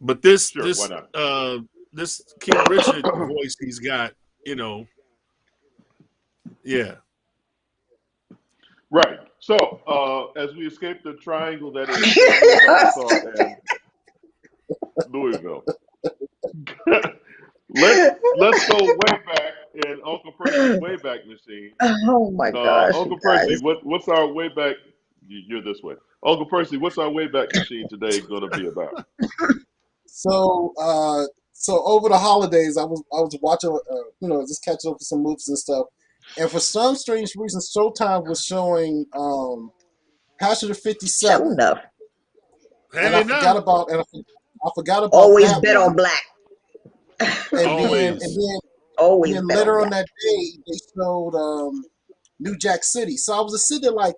But this Sure, why not? this King Richard voice he's got, you know, yeah. Right. So, as we escape the triangle that is St. Louis, Arkansas, and Louisville, let's go way back in Uncle Percy's Wayback Machine. Oh my gosh, you Uncle Percy, guys. what's our Wayback? You're this way, Uncle Percy. What's our Wayback Machine today going to be about? So, so over the holidays, I was watching, just catching up with some movies and stuff, and for some strange reason, Showtime was showing Passion of Show 57, enough. and I forgot about Always that bet one. on black. Always. Always then bet later on on black. that day, they showed New Jack City. So I was just sitting there like,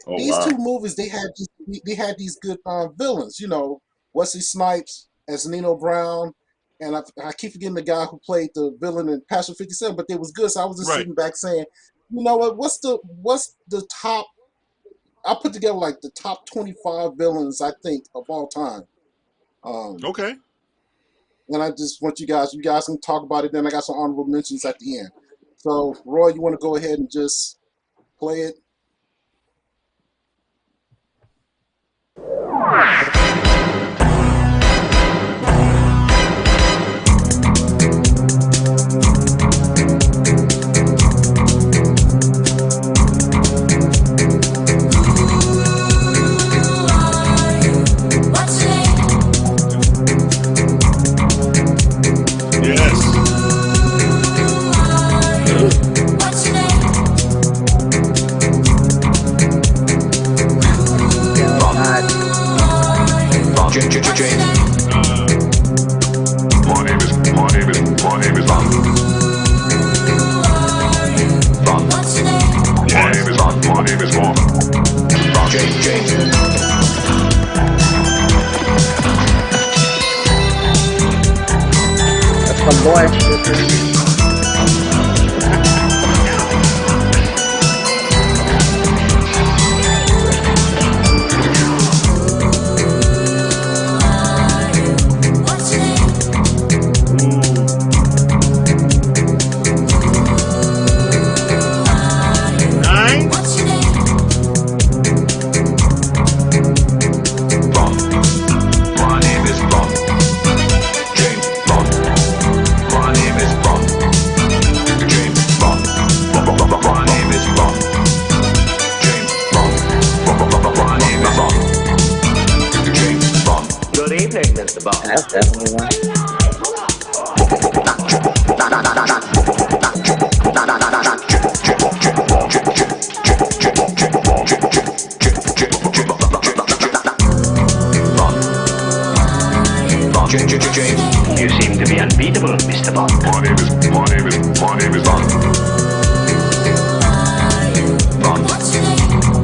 Oh these wow. two movies, they had these good villains. You know, Wesley Snipes as Nino Brown, and I keep forgetting the guy who played the villain in Passion 57, but they was good. So I was just Right. sitting back saying, you know what? What's the top? I put together like the top 25 villains I think of all time. Okay. And I just want you guys can talk about it. Then I got some honorable mentions at the end. So Roy, you want to go ahead and just play it? Yes. My name is Bob. My name is Bob. That's my boy. Nine. My name is Bob. James Bond. My name is Bob. James Bond. My name is Bob. James Bond. My name is Bob. James Bond. Good evening, Mr. Bond. That's definitely one. You seem to be unbeatable, Mr. Bond. My name is Bond.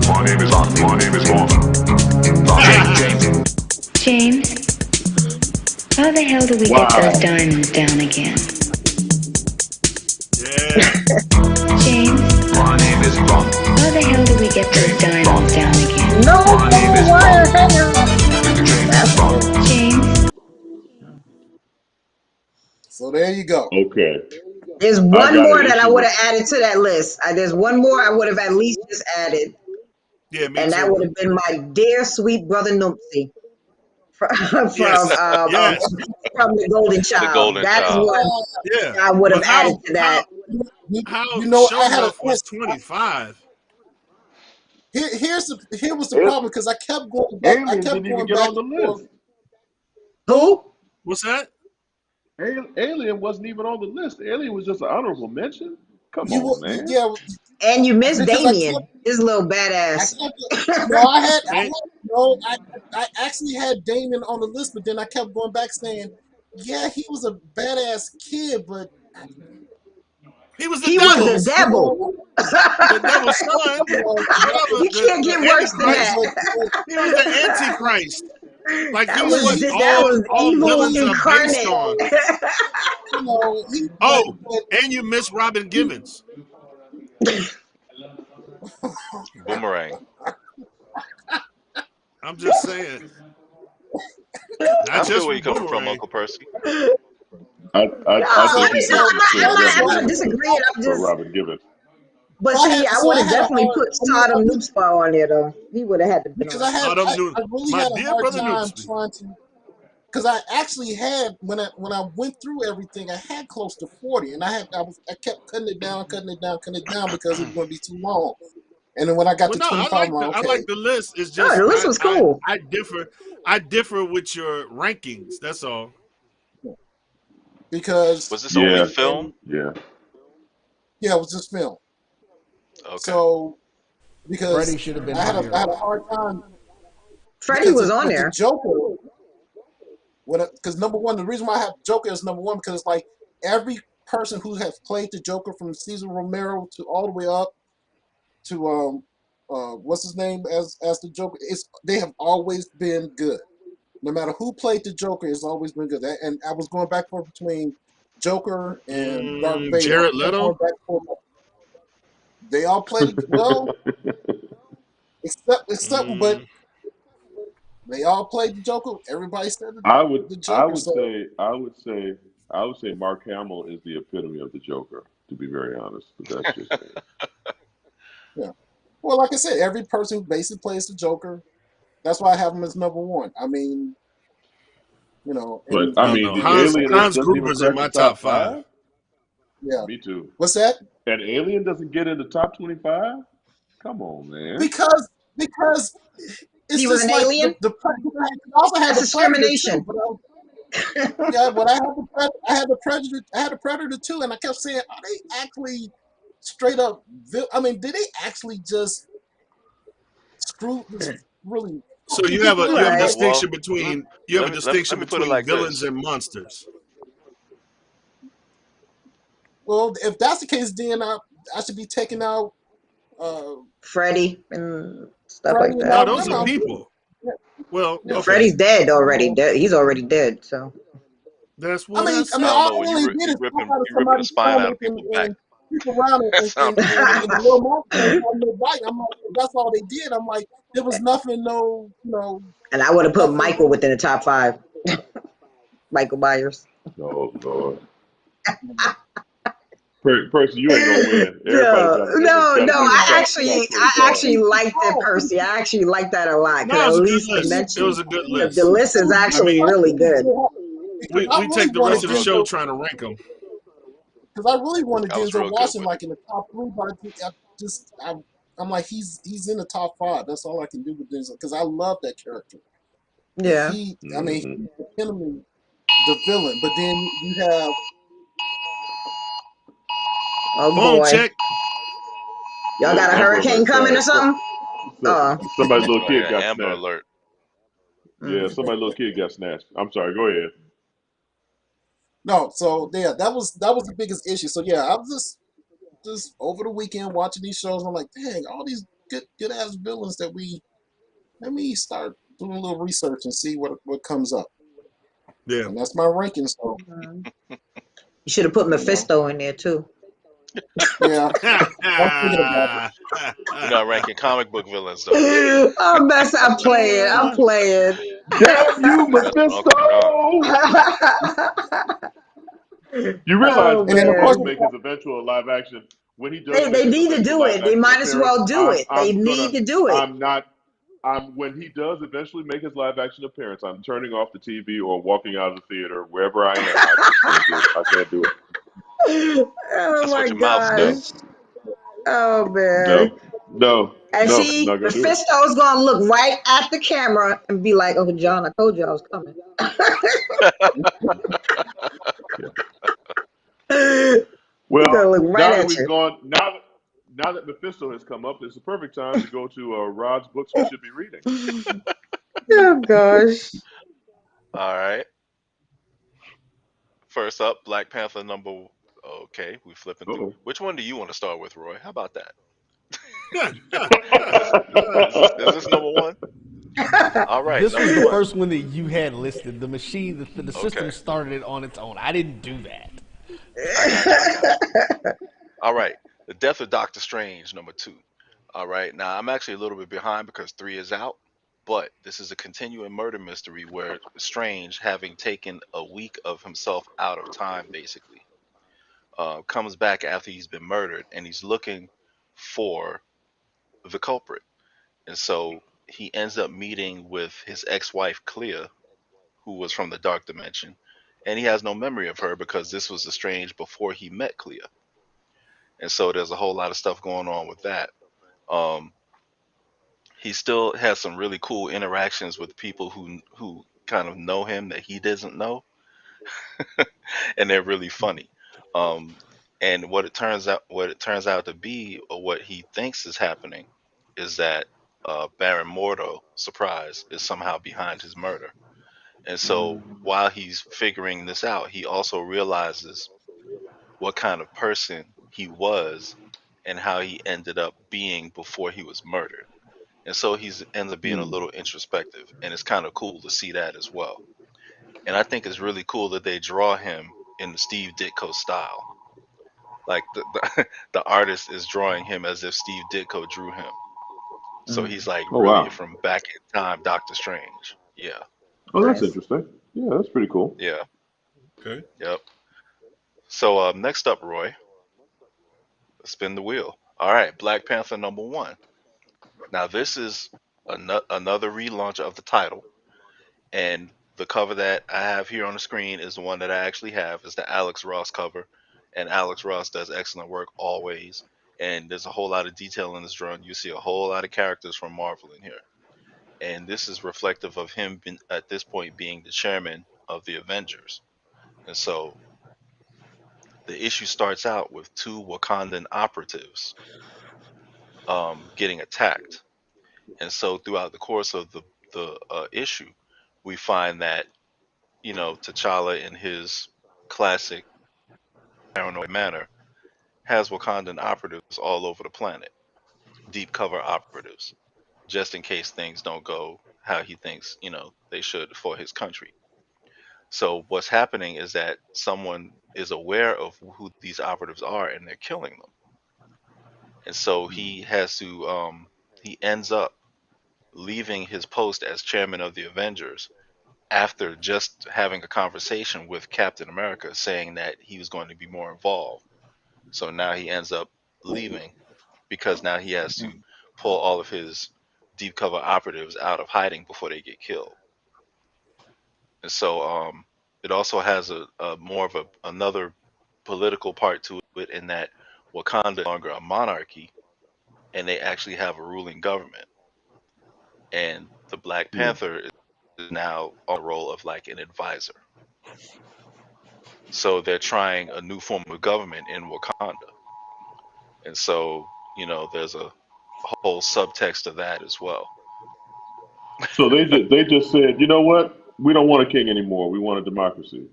My name is Bond. My name is Bond. James. James, how the hell do we get those diamonds down again? Yeah. James, My name is Bond. how the hell do we get those diamonds down again? No My name is wire Bond. hanger. James Bond. James, So there you go. Okay. There's I one got more an that I issue would with. have added to that list. There's one more I would have at least just added, Yeah, me and that too. would have been my dear sweet brother Noopsy from Yes. Yes. from the Golden Child. Golden That is Child. one Yeah. I would have But added to that. how You know, show I had a enough was question. 25. Here was the problem because I kept going back. I Alien kept didn't even going get back on the and forth. list. Who? What's that? Alien wasn't even on the list. Alien was just an honorable mention. Come You on, man. yeah, And you missed because Damien, his little I badass. kept no, I had Man, no, I actually had Damon on the list, but then I kept going back saying, yeah, he was a badass kid, but he was the He was the devil. you devil. know, The devil's son. you know, You can't get The worse than Antichrist. that. He was the Antichrist. Like That he's was what he, that was all evil villains are based incarnate. on. you know, he, Oh, but and you miss Robin he, Givens. Boomerang. I'm just saying. I Not feel just where from you're coming from, Boomerang. Uncle Percy. No, I so think he no, gets so it so I'm to not Devin disagreeing. I'm for just, Robin Givens. but so I see, had I so would I have had a definitely hard. put I mean, Sodom Nootspa on there though. He would have had to been because on there. Autumn Newt, I really my had a dear hard brother time Newtsby. trying to because I actually had when I went through everything, I had close to 40, and I kept cutting it down, cutting it down because it was going to be too long. And then when I got Well, to no, 25, I'm like, I okay, like the list. It's No, just the list was cool. I differ with your rankings. That's all. because Was this only Yeah, and film? yeah. yeah, it was just film. Okay. So because Freddie should have been higher. I had a hard time Freddie because was on with the there. Joker, because number one, the reason why I have Joker is number one because it's like every person who has played the Joker from Cesar Romero to all the way up to what's his name as the Joker, they have always been good. No matter who played the Joker, it's always been good. And I was going back and forth between Joker and Darth Vader. I Jared kept going Leto. back and forth. They all played it well, but Mm, they all played the Joker. Everybody said I would the I Joker. would So say I would say I would say Mark Hamill is the epitome of the Joker, to be very honest. But that's just me. yeah. Well, like I said, every person who basically plays the Joker. That's why I have him as number one. I mean, But and I I don't mean, know. the Alien Hans doesn't even Gruber's in crack the my top top five. five. yeah. Me too. What's that? And Alien doesn't get in the top 25. Come on, man. Because it's He was just an like alien. I also had That's the Predator too, discrimination. but yeah, but I had the Predator too, and I kept saying, are they actually straight up? I mean, did they actually just really So fucking people you up? have a Right. Well, distinction between let me put it like villains this. and monsters. Well, if that's the case, then I should be taking out uh, Freddie and stuff Freddy like and No, that. those them are out too. people. Well, Yeah, okay. Freddie's dead already. yeah. He's already dead. So That's what I I mean, I don't all know. I really did is come out of You ripping the somebody's spine out stomach of people's back. and people around it, That sounds pretty and the vicious. little monster on the bite. I'm like, that's all they did. I'm like, there was nothing, no, and I would have put nothing. Michael within the top 5. Michael Myers. Oh Lord. Percy, you ain't gonna win. No, Everybody's no, got to no. be in the top I 25. actually liked it, Percy. I actually liked that a lot No, because it at was a good least the list. It mention, was a good the list. list is I actually mean, really good. Because I we really take the That wanted rest was of the real show good. trying to rank them. Denzel That was real good. Washington But like in the top three, but I'm like he's in the top five. That's all I can do with Denzel because I love that character. And Yeah. I mean, Hmm. he's the enemy, the villain. But then you have Oh Phone boy. check. Y'all got a Oh boy, hurricane coming or something? Oh. somebody's little sounded like kid an got Amber snatched. Alert. Yeah, Mm. somebody's little kid got snatched. I'm sorry. Go ahead. no. So yeah, that was the biggest issue. So yeah, I was just over the weekend watching these shows. And I'm like, dang, all these good ass villains that let me start doing a little research and see what comes up. Yeah. And that's my ranking. So You should have put you know, Mephisto in there too. yeah, I'm thinking about it. You're not ranking comic book villains though. I'm playing. I'm playing. Damn you, You messing with Uncle John. Mephisto! You realize Oh And then of whenever course, he man. makes his eventual live action, when he does make They his need to eventual do live it. They action might as appearance, well do it. They need to do it. I'm not, when he does eventually make his live action appearance, I'm turning off the TV or walking out of the theater, wherever I am. I just can't do it. I can't do it. Oh That's my what your mouth gosh. does. Oh man. No, no. And No, see, not gonna do it. Mephisto's gonna look right at the camera and be like, "Uncle John, I told you I was coming." He's gonna Well, look right now that at we've you. gone, now that Mephisto has come up, it's the perfect time to go to Rod's books we should be reading. Oh gosh. All right. First up, Black Panther number. Okay, we flipping through. Uh-oh. Which one do you want to start with, Roy? How about that? Yeah. Is this number one? All right, This number was the one. first one that you had listed. The machine, the system Okay, started it on its own. I didn't do that. I got you. I got you. All right, The Death of Doctor Strange number two. All right, now I'm actually a little bit behind because three is out, but this is a continuing murder mystery where Strange, having taken a week of himself out of time, basically, comes back after he's been murdered and he's looking for the culprit. And so he ends up meeting with his ex-wife Clea, who was from the dark dimension, and he has no memory of her because this was Strange before he met Clea. And so there's a whole lot of stuff going on with that. Um, he still has some really cool interactions with people who kind of know him that he doesn't know, and they're really funny. Um, and what it turns out to be, or what he thinks is happening, is that Baron Mordo, surprise, is somehow behind his murder. And so while he's figuring this out, he also realizes what kind of person he was and how he ended up being before he was murdered. And so he ends up being a little introspective, and it's kind of cool to see that as well. And I think it's really cool that they draw him in the Steve Ditko style. Like the artist is drawing him as if Steve Ditko drew him. So he's like Oh really wow. from back in time, Doctor Strange. Yeah, Oh, that's Nice. interesting. Yeah, that's pretty cool. yeah, Okay. yep. So next up, Roy, let's spin the wheel. All right, Black Panther number one. Now this is another relaunch of the title, and the cover that I have here on the screen is the one that I actually have. It's the Alex Ross cover, and Alex Ross does excellent work always. And there's a whole lot of detail in this drawing. You see a whole lot of characters from Marvel in here, and this is reflective of him at this point being the chairman of the Avengers. And so the issue starts out with two Wakandan operatives getting attacked. And so throughout the course of the issue, we find that T'Challa in his classic paranoid manner has Wakandan operatives all over the planet, deep cover operatives, just in case things don't go how he thinks they should for his country. So what's happening is that someone is aware of who these operatives are and they're killing them. And so he ends up leaving his post as chairman of the Avengers after just having a conversation with Captain America saying that he was going to be more involved. So now he ends up leaving because now he has to pull all of his deep cover operatives out of hiding before they get killed. And so it also has a more of another political part to it in that Wakanda is no longer a monarchy and they actually have a ruling government. And the Black Panther is now on the role of like an advisor. So they're trying a new form of government in Wakanda. And so, there's a whole subtext of that as well. So they just said, you know what? We don't want a king anymore. We want a democracy.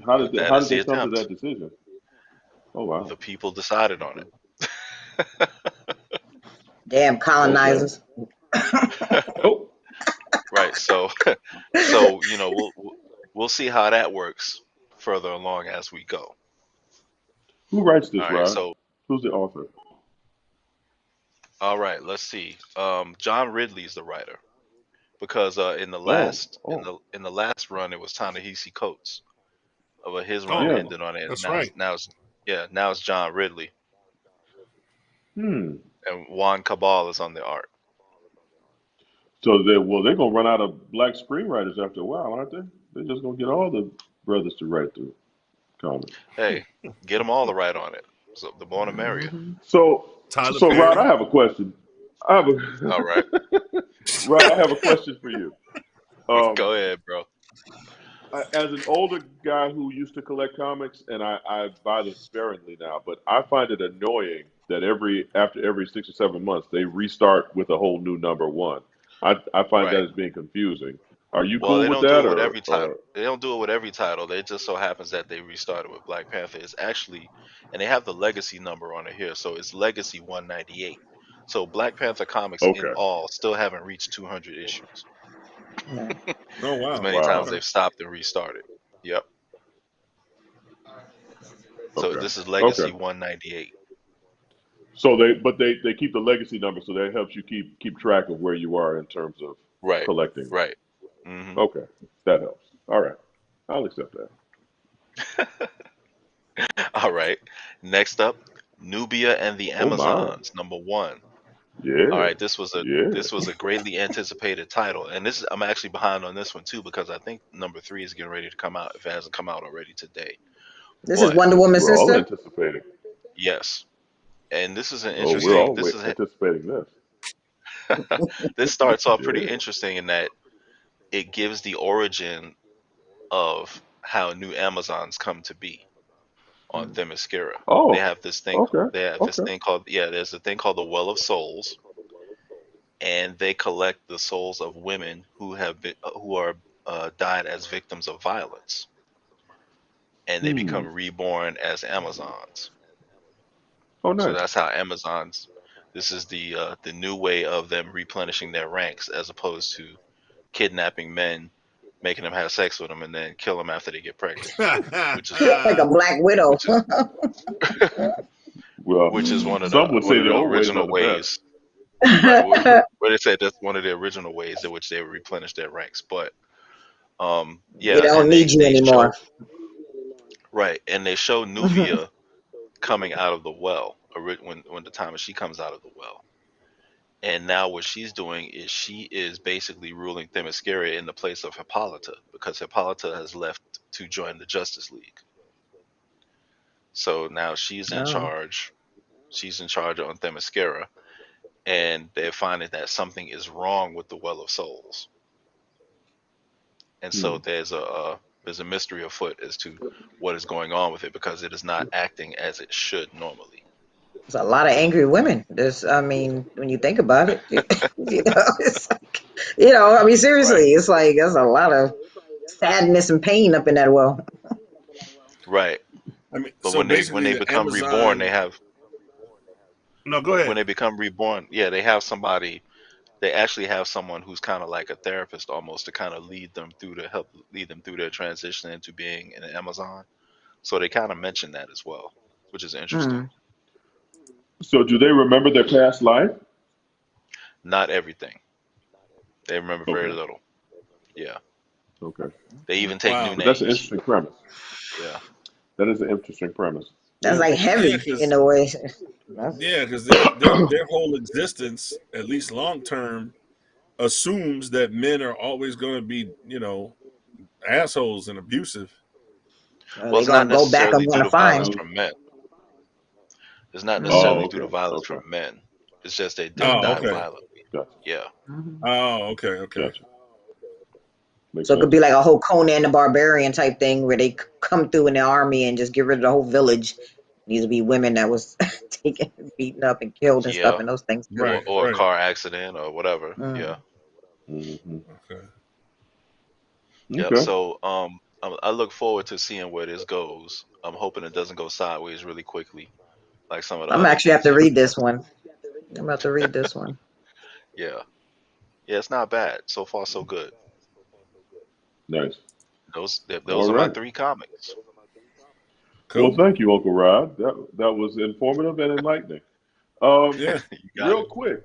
How did they, That how is did the they come to that attempt. decision? Oh wow. The people decided on Damn Okay. colonizers. it. Oh, Right. So, so we'll see how that works further along as we go. who writes All this, right. Rod? So, Who's the author? all right. Let's see. John Ridley's the writer because in the Oh, last in oh, the last run it was Ta-Nehisi Coates, but his run Oh, yeah. ended on it. that's Now, right. now it's John Ridley, Hmm. and Juan Cabal is on the art. So they're gonna run out of black screenwriters after a while, aren't they? They're just gonna get all the brothers to write the comic. Hey, get them all to write on it. So the more the merrier. So Tyler So, Rod, I Perry. have a question. I have a All right. Rod, I have a question for you. Go ahead, bro. As an older guy who used to collect comics, and I buy them sparingly now, but I find it annoying that after every 6 or 7 months they restart with a whole new number one. I find that Right. as being confusing. Are you Well, cool they with don't do that, it with every title. or They don't do it with every title. They just so happens that they restarted with Black Panther. It's actually, and they have the legacy number on it here, so it's Legacy 198. So Black Panther comics in okay? all still haven't reached 200 issues. Yeah. Oh As wow. many times Wow. Okay. they've stopped and restarted. Yep. So Okay. this is Okay. Legacy 198. So they keep the legacy number, so that helps you keep track of where you are in terms of Right. collecting. Right. Hmm. Okay, that helps. All right, I'll accept that. All right. Next up, Nubia and the Oh my. Amazons, #1. All Yeah. right, this was a Yeah. this was a greatly anticipated title, and this I'm actually behind on this one too because I think #3 is getting ready to come out if it hasn't come out already today. This is But Wonder Woman's We're all sister. anticipating. yes, and this is an Oh, we're interesting. all anticipating this. This starts off pretty Yeah. interesting in that it gives the origin of how new Amazons come to be on Themyscira. They Oh. have this thing. Okay. They have this Okay. thing called There's a thing called the Well of Souls, and they collect the souls of women who are died as victims of violence, and they Hmm. become reborn as Amazons. Oh, So nice. that's how Amazons. This is the new way of them replenishing their ranks, as opposed to kidnapping men, making them have sex with them, and then kill them after they get pregnant, which is Like a Black Widow. which is Well, which is some would one say of the the old ways are original the best. ways. Right, where they said that's one of the original ways in which they replenish their ranks. But They yeah, don't and need you they anymore. show right, and they show Nubia coming out of the well when the time she comes out of the well. And now what she's doing is she is basically ruling Themyscira in the place of Hippolyta because Hippolyta has left to join the Justice League. So now she's in Oh. charge. She's in charge on Themyscira, and they're finding that something is wrong with the Well of Souls. And Hmm. so there's a mystery afoot as to what is going on with it because it is not acting as it should normally. There's a lot of angry women. I mean, when you think about it, it's like, I mean, Right. seriously, it's like there's a lot of sadness and pain up in that well. Right. I mean, But so when basically, they the become reborn, Amazon. No, go when ahead. they become reborn, yeah, they have somebody. They actually have someone who's kind of like a therapist almost to kind of help lead them through their transition into being an Amazon. So they kind of mention that as well, which is interesting. Mm. So, do they remember their past life? Not everything. They remember very Okay. little. Yeah. Okay. They even take new Wow. But that's an names. interesting premise. Yeah. That is an interesting premise. That's Yeah. like Yeah, heavy in because a way. their whole existence, at least long term, assumes that men are always going to be, assholes and abusive. Well, They're it's not gonna go back. necessarily I'm due gonna to violence find. So, from men. It's not Mm. oh, necessarily due to okay. violence Okay. from men. It's just they Mm. Oh, die okay. violently. Gotcha. Yeah. Oh, okay, okay. Gotcha. Makes So it could sense. be like a whole Conan the Barbarian type thing where they come through in the army and just get rid of the whole village. These would be women that was taken, beaten up, and killed and stuff, Yeah. and those things too. Right, Or a right. car accident or whatever. Yeah. Mm. Hmm. Okay. Yep. Okay. So I look forward to seeing where this goes. I'm hoping it doesn't go sideways really quickly, like some of the I'm other actually have things to that read have this been. one. I'm about to read this one. Yeah. Yeah, it's not bad. So far so good. Nice. Those All are my right. 3 comics. Well, Cool. thank you, Uncle Rod. That was informative and enlightening. Um, Yeah. You got real it. quick,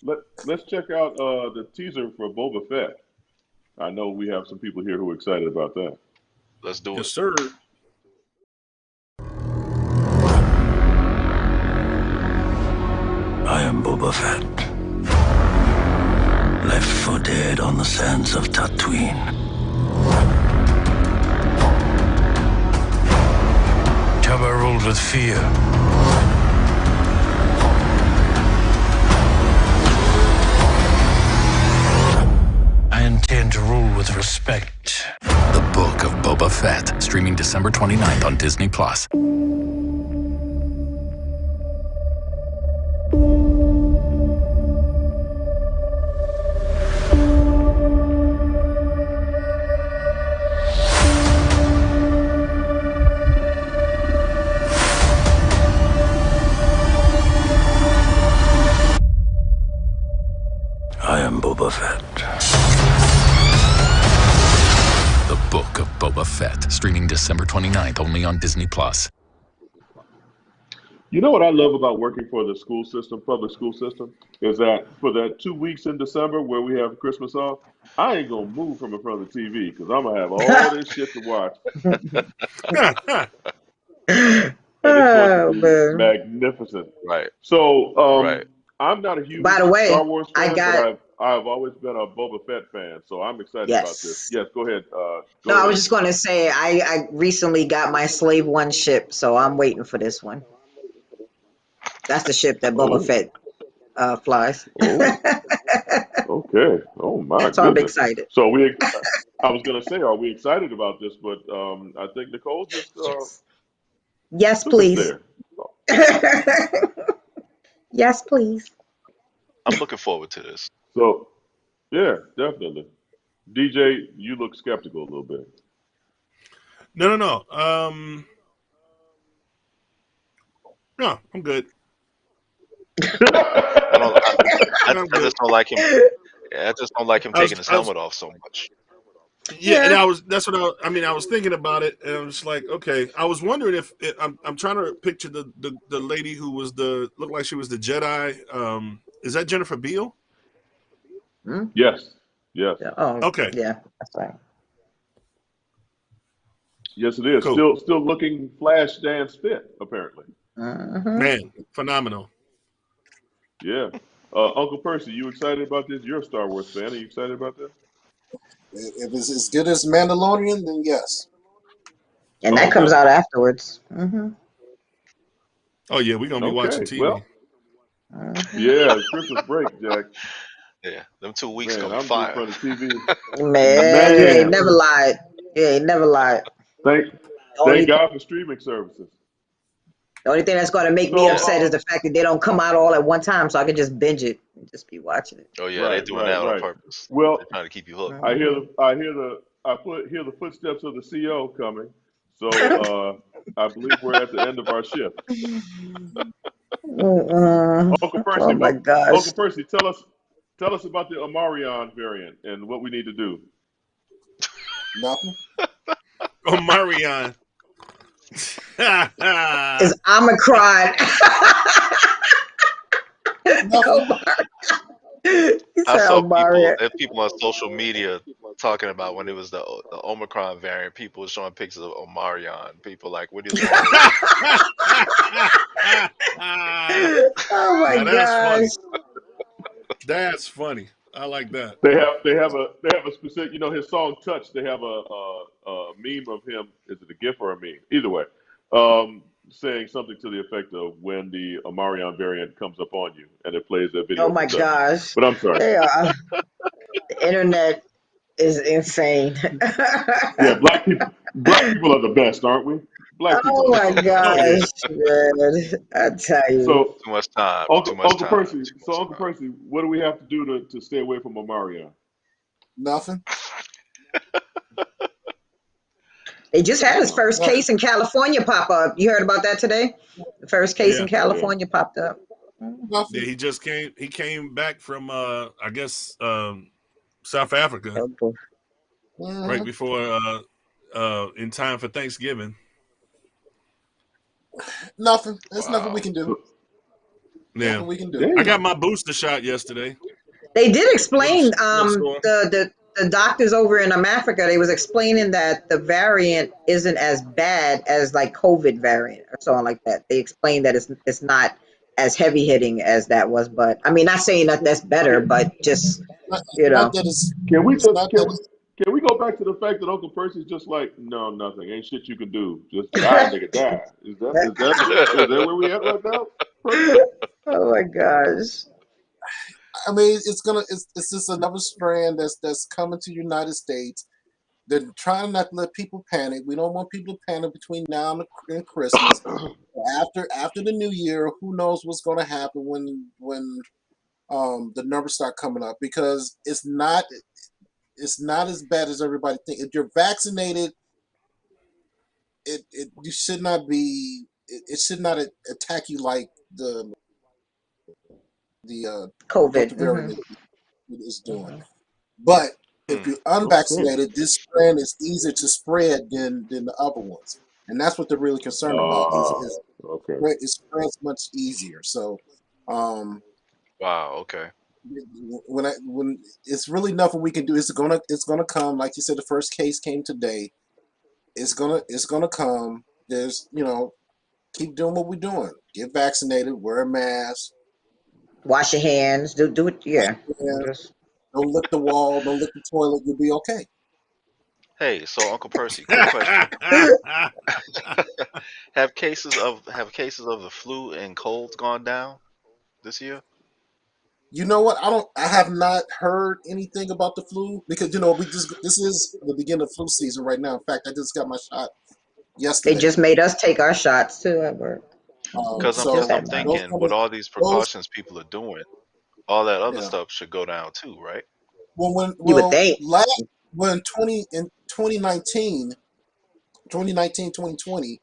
let's check out the teaser for Boba Fett. I know we have some people here who are excited about that. Let's do Yes, it. sir. I am Boba Fett. Left for dead on the sands of Tatooine. Jabba ruled with fear. expect. The Book of Boba Fett, streaming December 29th on Disney+. I am Boba Fett. The Book of Boba Fett, streaming December 29th only on Disney+. You know what I love about working for the school system, public school system, is that for that 2 weeks in December where we have Christmas off, I ain't gonna move from in front of the TV because I'm gonna have all this shit to watch, and it's going to Oh be man. magnificent. Right. So, Right. I'm not a By the huge way, Star Wars I fan, but got I've always been a Boba Fett fan, so I'm excited about this. yes. Yes, go ahead. No, Go I was ahead. just going to say I recently got my Slave One ship, so I'm waiting for this one. That's the ship that Boba Oh, Fett flies. oh, okay. Oh my So I'm goodness. excited. So I was gonna say, are we excited about this? But I think Nicole just Yes. Yes, took us please. there. Yes, please. I'm looking forward to this. So yeah, definitely. DJ, you look skeptical a little bit. No. No, I'm good. I don't. I I'm good. just don't like him. Yeah, I just don't like him I was taking his I was helmet off so much. Yeah, and Yeah. that's what I mean. I was thinking about it, and I was like, okay. I was wondering if I'm trying to picture the lady who was looked like she was the Jedi. Is that Jennifer Beal? Hmm? Yes, yes, Yeah. Oh, Okay, yeah. That's right. yes. It is cool, still looking flash dance fit. Apparently, Mm-hmm. man, phenomenal. yeah. Uncle Percy, you excited about this? You're a Star Wars fan. Are you excited about this? If it's as good as Mandalorian, then yes. And Oh, that comes okay, out afterwards. Mm-hmm. Oh yeah, we're gonna be watching okay. TV. Well, Mm-hmm. yeah. It's Christmas break, Jack. Yeah, them 2 weeks Man, gonna be I'm in fire. front of TV. Man, you ain't Man, never lied. You ain't never lied. thank The thank only God for streaming services. the only thing that's going to make me So, Yeah. upset is the fact that they don't come out all at one time, so I can just binge it and just be watching it. Oh yeah, they're right, doing right, that on right. purpose. They're Well, trying to keep you hooked. Mm-hmm. hear the footsteps of the CO coming. So I believe we're at the end of our shift. Mm-mm. Uncle Percy, Oh my gosh. Uncle Percy, tell us about the Omarion variant and what we need to do. Nothing. Oh, Marion. Is Omicron. Nothing. He I said saw Omarion. people on social media talking about when it was the Omicron variant. People were showing pictures of Omarion. People like, what is wrong with you? Oh my Now that's gosh. funny. That's funny. I like that. They have a specific, his song "Touch." They have a meme of him. Is it a GIF or a meme? Either way, saying something to the effect of when the Omarion variant comes up on you, and it plays that Oh video for my Touch. gosh. But I'm sorry. They are. The internet is insane. Yeah, black people are the best, aren't we? Black people Oh are the my best. Oh yeah. gosh, man. I tell you. So Too much time. Too Uncle much Uncle time. Percy, Too so much Uncle Percy, what do we have to do to stay away from Omarion? Nothing. They just had his Oh, first Nothing. case in California pop up. You heard about that today? The first case in Yeah. yeah. California popped up. Yeah, Nothing. he just came. He came back from, I guess, South Africa Oh, boy. right Hmm. before, in time for Thanksgiving. Nothing. There's nothing we Wow. can do. So, Yeah, Nothing we can do. I got damn. my booster shot yesterday. They did Little explain little sore. the doctors over in Africa. They was explaining that the variant isn't as bad as like COVID variant or something like that. They explained that it's not as heavy hitting as that was. But I mean, not saying that that's better, Can, but just It's you not know. that it's. can we It's just not that it's. can we go back to the fact that Uncle Percy's just like, no, nothing, ain't shit you can do, just die, nigga, die. Is that where we at right now, Percy? Oh my gosh. I mean, it's gonna. It's just another strand that's coming to the United States. They're trying not to let people panic. We don't want people to panic between now and Christmas. After the New Year, who knows what's going to happen when the numbers start coming up, because it's not as bad as everybody thinks. If you're vaccinated, you should not be. It should not attack you like the Delta COVID. variant is doing. But if Hmm. you're Okay. unvaccinated, this strand is easier to spread than the other ones, and that's what they're really concerned about. Is Okay. it spreads much easier. So, um, Wow. Okay. when it's really nothing we can do. It's gonna come. Like you said, the first case came today. It's gonna come. There's keep doing what we're doing. Get vaccinated. Wear a mask. Wash your hands. Do it. Yeah. And Just don't lick the wall. Don't lick the toilet. You'll be okay. Hey, so Uncle Percy, quick question: have cases of the flu and colds gone down this year? You know what? I have not heard anything about the flu, because this is the beginning of flu season right now. In fact, I just got my shot they yesterday. just made us take our shots too at work. Because I'm Just because So I'm had mine. those thinking with numbers, all these those precautions people are doing, all that other yeah. stuff should go down too, right? You would Well, think. last when 2019, 2020,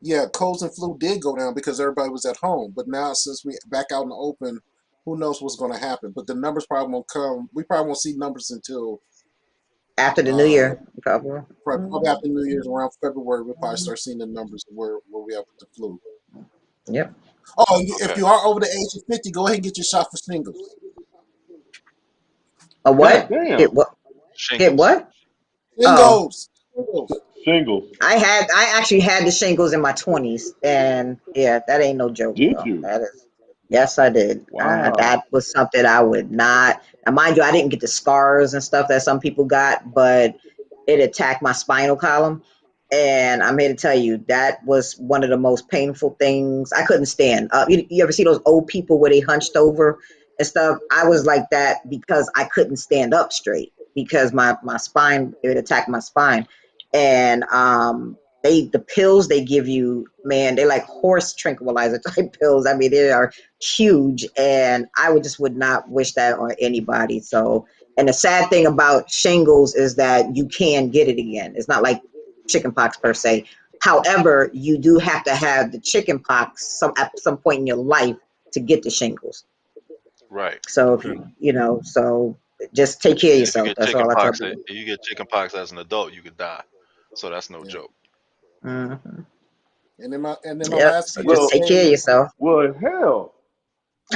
yeah, colds and flu did go down because everybody was at home. But now, since we back out in the open, who knows what's going to happen? But the numbers probably won't come. We probably won't see numbers until After the new uh, year, probably. probably after New Year's, around February. We'll probably start seeing the numbers where we are with the flu. Yep. Oh, and if Okay. you are over the age of 50, go ahead and get your shot for shingles. A God what? Get damn. what? Get Shingles. what? Oh, Shingles. Shingles. Shingles. I actually had the shingles in my 20s, and yeah, that ain't no joke Did though. you? That is, yes, I did. Wow. That was something I would not. Now, mind you, I didn't get the scars and stuff that some people got, but it attacked my spinal column. And I'm here to tell you that was one of the most painful things. I couldn't stand up. You ever see those old people where they hunched over and stuff? I was like that because I couldn't stand up straight because my spine, it attacked my spine. And the pills they give you, man, they're like horse tranquilizer type pills. I mean, they are huge, and would not wish that on anybody. So, and the sad thing about shingles is that you can get it again. It's not like chickenpox per se. However, you do have to have the chickenpox at some point in your life to get the shingles. Right. So if Okay. so just take care of And if you yourself. get That's all I tell people. chickenpox as an adult, you could die. So that's no Yeah. joke. Hmm. And then my Yep. last So just Well, take care of PSA. yourself. well, hell,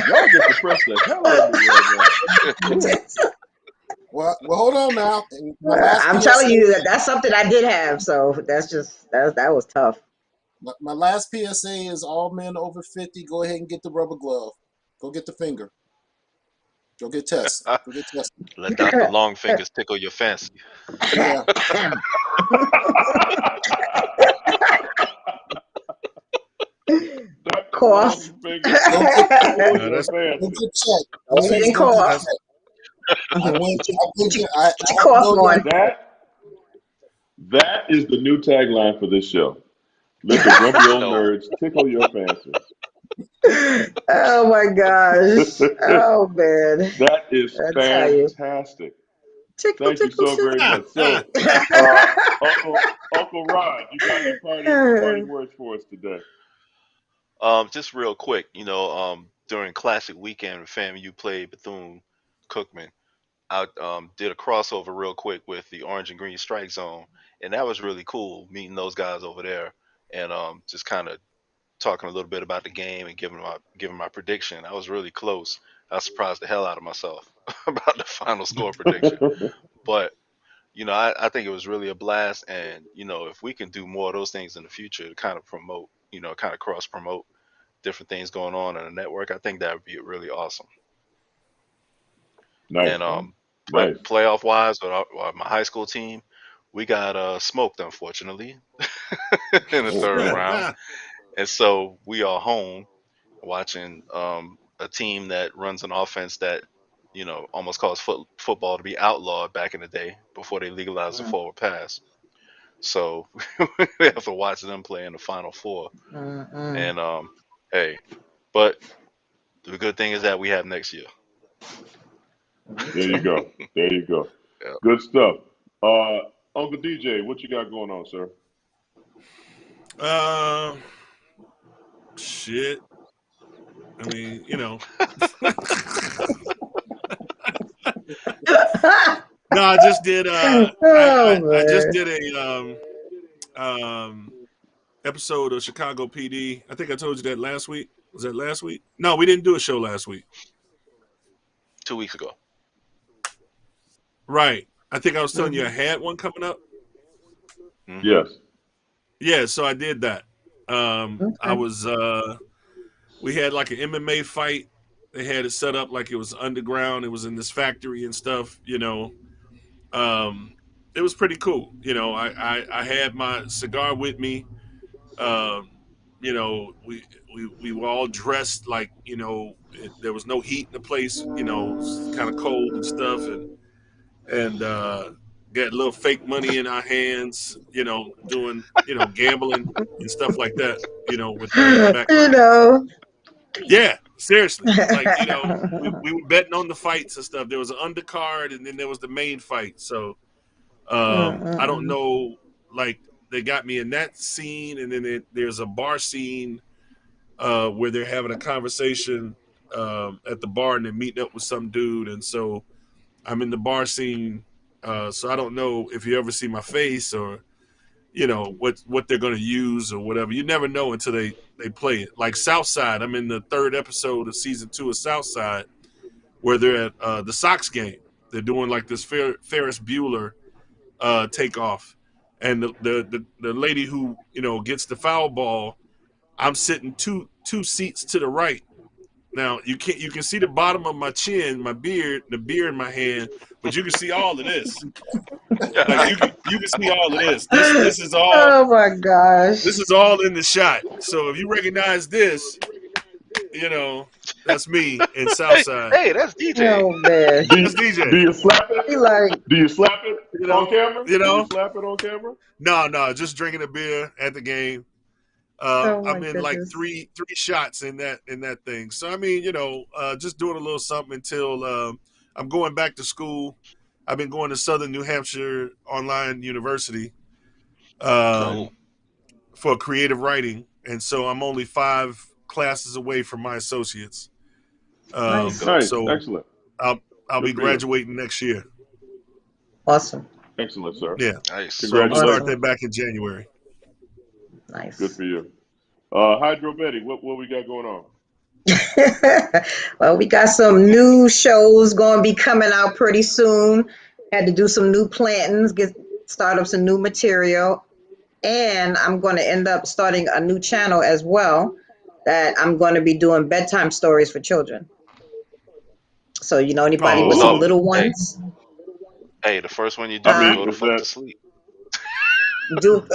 y'all just depressed the hell out of me right now. Shit. Well, hold on now. And my last I'm telling PSA. you that's something I did have. So that was tough. My last PSA is all men over 50. Go ahead and get the rubber glove. Go get the finger. Go get tested. Go get tested. Let Dr. Longfingers tickle your fancy. Yeah. Dr. Cough. Longfinger Go get tickle No, your that's go fancy. get checked. Don't Ladies, even go get cough. that's checked. I Get went. I did get. I your had to cough go on. That is the new tagline for this show. Let the grumpy old No. nerds tickle your fancy. Oh my gosh. Oh man. That is I tell you. fantastic. Tickle, Thank you tickle, so tickle. very much. So, Uncle Rod, you got any parting words for us today? Just real quick, during Classic Weekend with FAMU played Bethune Cookman. I did a crossover real quick with the Orange and Green Strike Zone, and that was really cool meeting those guys over there, and just kind of talking a little bit about the game and giving my prediction. I was really close. I surprised the hell out of myself about the final score prediction, but I think it was really a blast, and if we can do more of those things in the future to kind of promote, kind of cross promote different things going on in the network, I think that would be really awesome. Nice, And man. Nice. playoff wise, with my high school team, we got smoked unfortunately in the Oh, third damn. round, and so we are home watching a team that runs an offense that almost caused football to be outlawed back in the day before they legalized the forward pass. So we have to watch them play in the Final Four. And hey, but the good thing is that we have next year. There you go. There you go. Yep. Good stuff. Uncle DJ, what you got going on, sir? Shit. I mean, No, I just did. I just did a episode of Chicago PD. I think I told you that last week. Was that last week? No, we didn't do a show last week. 2 weeks ago. Right. I think I was telling you I had one coming up. Mm-hmm. Yes. Yeah, so I did that. I was we had like an MMA fight. They had it set up like it was underground. It was in this factory and stuff, It was pretty cool. I had my cigar with me. We were all dressed like, there was no heat in the place, it was kind of cold and stuff, and got a little fake money in our hands, doing, gambling and stuff like that, with the background. Yeah, seriously. Like, we were betting on the fights and stuff. There was an undercard and then there was the main fight. So I don't know, like, they got me in that scene, and then there's a bar scene where they're having a conversation at the bar and they're meeting up with some dude, and so I'm in the bar scene. So I don't know if you ever see my face or what they're going to use or whatever. You never know until they play it. Like Southside, I'm in the 3rd episode of season 2 of Southside, where they're at the Sox game. They're doing like this Ferris Bueller takeoff, and the lady who gets the foul ball, I'm sitting two seats to the right. Now you can see the bottom of my chin, my beard, the beer in my hand, but you can see all of this. Like you can see all of this. This is all. Oh my gosh! This is all in the shot. So if you recognize this, that's me in Southside. Hey, that's DJ. Oh man, that's DJ. Do you slap it? Do you slap it on camera? Do you slap it on camera? No, just drinking a beer at the game. I'm in like three shots in that thing. So I mean, just doing a little something until I'm going back to school. I've been going to Southern New Hampshire Online University for creative writing, and so I'm only 5 classes away from my associates. Nice. So excellent. I'll be graduating next year. Awesome. Excellent, sir. Yeah. Nice. So we'll start that back in January. Nice. Good for you. Hydro Betty, what we got going on? Well, we got some new shows going to be coming out pretty soon. Had to do some new plantings, start up some new material, and I'm going to end up starting a new channel as well that I'm going to be doing bedtime stories for children. So anybody with some little ones. Hey, the first one you do, go to fuck to sleep. You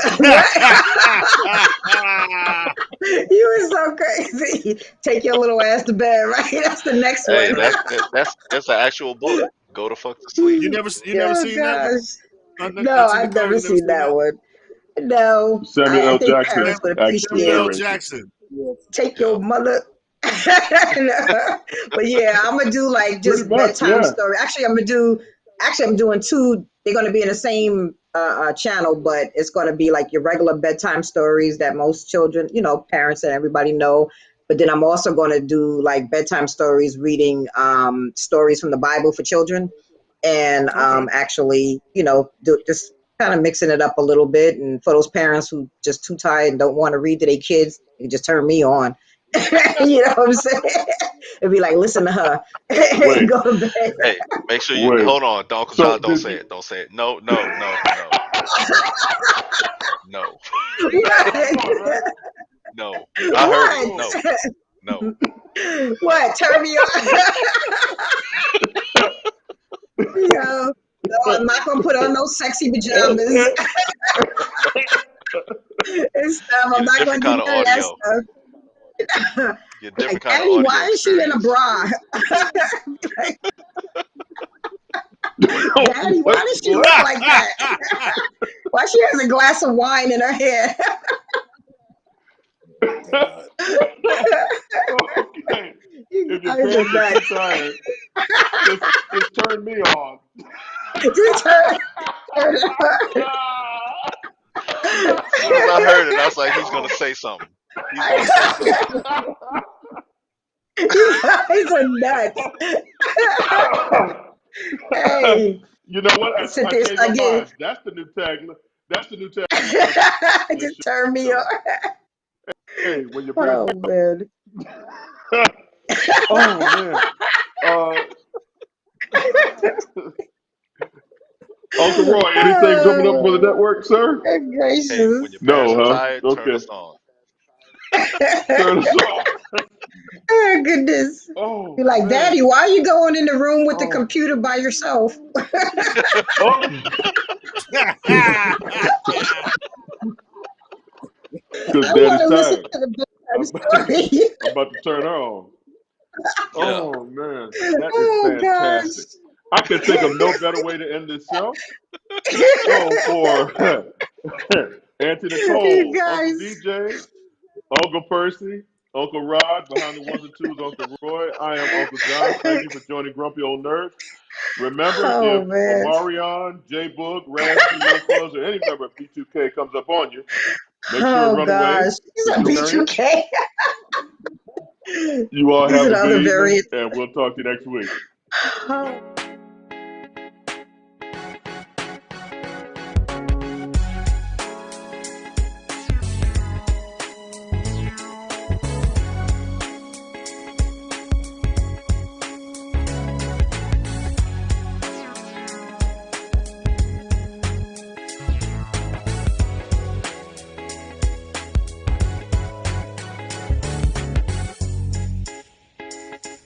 are so crazy. Take your little ass to bed, right? That's the next one. Hey, that's an actual book. Go to fuck to sleep. You never seen that one? No, I've never seen that one. No, Samuel L. I think Jackson. parents would appreciate Samuel L. Jackson. Take your mother. But yeah, I'm gonna do like just bedtime story. Actually, I'm doing 2. They're gonna be in the same channel, but it's gonna be like your regular bedtime stories that most children, parents and everybody know. But then I'm also gonna do like bedtime stories, reading stories from the Bible for children, and actually, do just kind of mixing it up a little bit. And for those parents who just too tired and don't want to read to their kids, you just turn me on. You know what I'm saying? It'd be like, listen to her. And go to bed. Hey, make sure you hold on. Uncle John, don't say it. Don't say it. No. No. I heard it. No. What? Turn me on. No, I'm not gonna put on no sexy pajamas. I'm not gonna do that stuff. be a Like, different kind of Daddy, audio why is she in a experience. bra? Daddy, why does she look like that? Why she has a glass of wine in her hand? Okay. You If your guys are pants are too nuts. tired, just turn me on. Just turn it on. As soon as I heard it, I was like, he's gonna say something. He's gonna say something. You guys are nuts. Hey, You know what? I sit there changed my again. mind. That's the new tagline. That's the new tagline. Just turn me on. Hey, when your pants. Oh man. Oh man. Uncle Roy, anything coming up for the network, sir? Good Hey, when gracious. your parents No, are huh? tired, turn Okay. us on. Turn us off. Oh goodness. Oh You're like, man. Daddy, why are you going in the room with the Oh. computer by yourself? Oh. Because I want Daddy's to listen tired. to the bedtime I'm story. about to turn her on. Yeah. Oh man, that is Oh fantastic. I can think of no better way to end this show. So for Auntie gosh. You Nicole, Uncle guys. DJ, Uncle Percy, Uncle Rod, behind the ones and twos, Uncle Roy, I am Uncle John. Thank you for joining Grumpy Old Nerds. Remember, Oh if man. Omarion, J Book, Raspy, Young Fuzz, or any member of B2K comes up on you, make sure to Oh run away. gosh. He's a Vegetarian. B2K. You all These have are a the good other evening, variants. and we'll talk to you next week. Oh.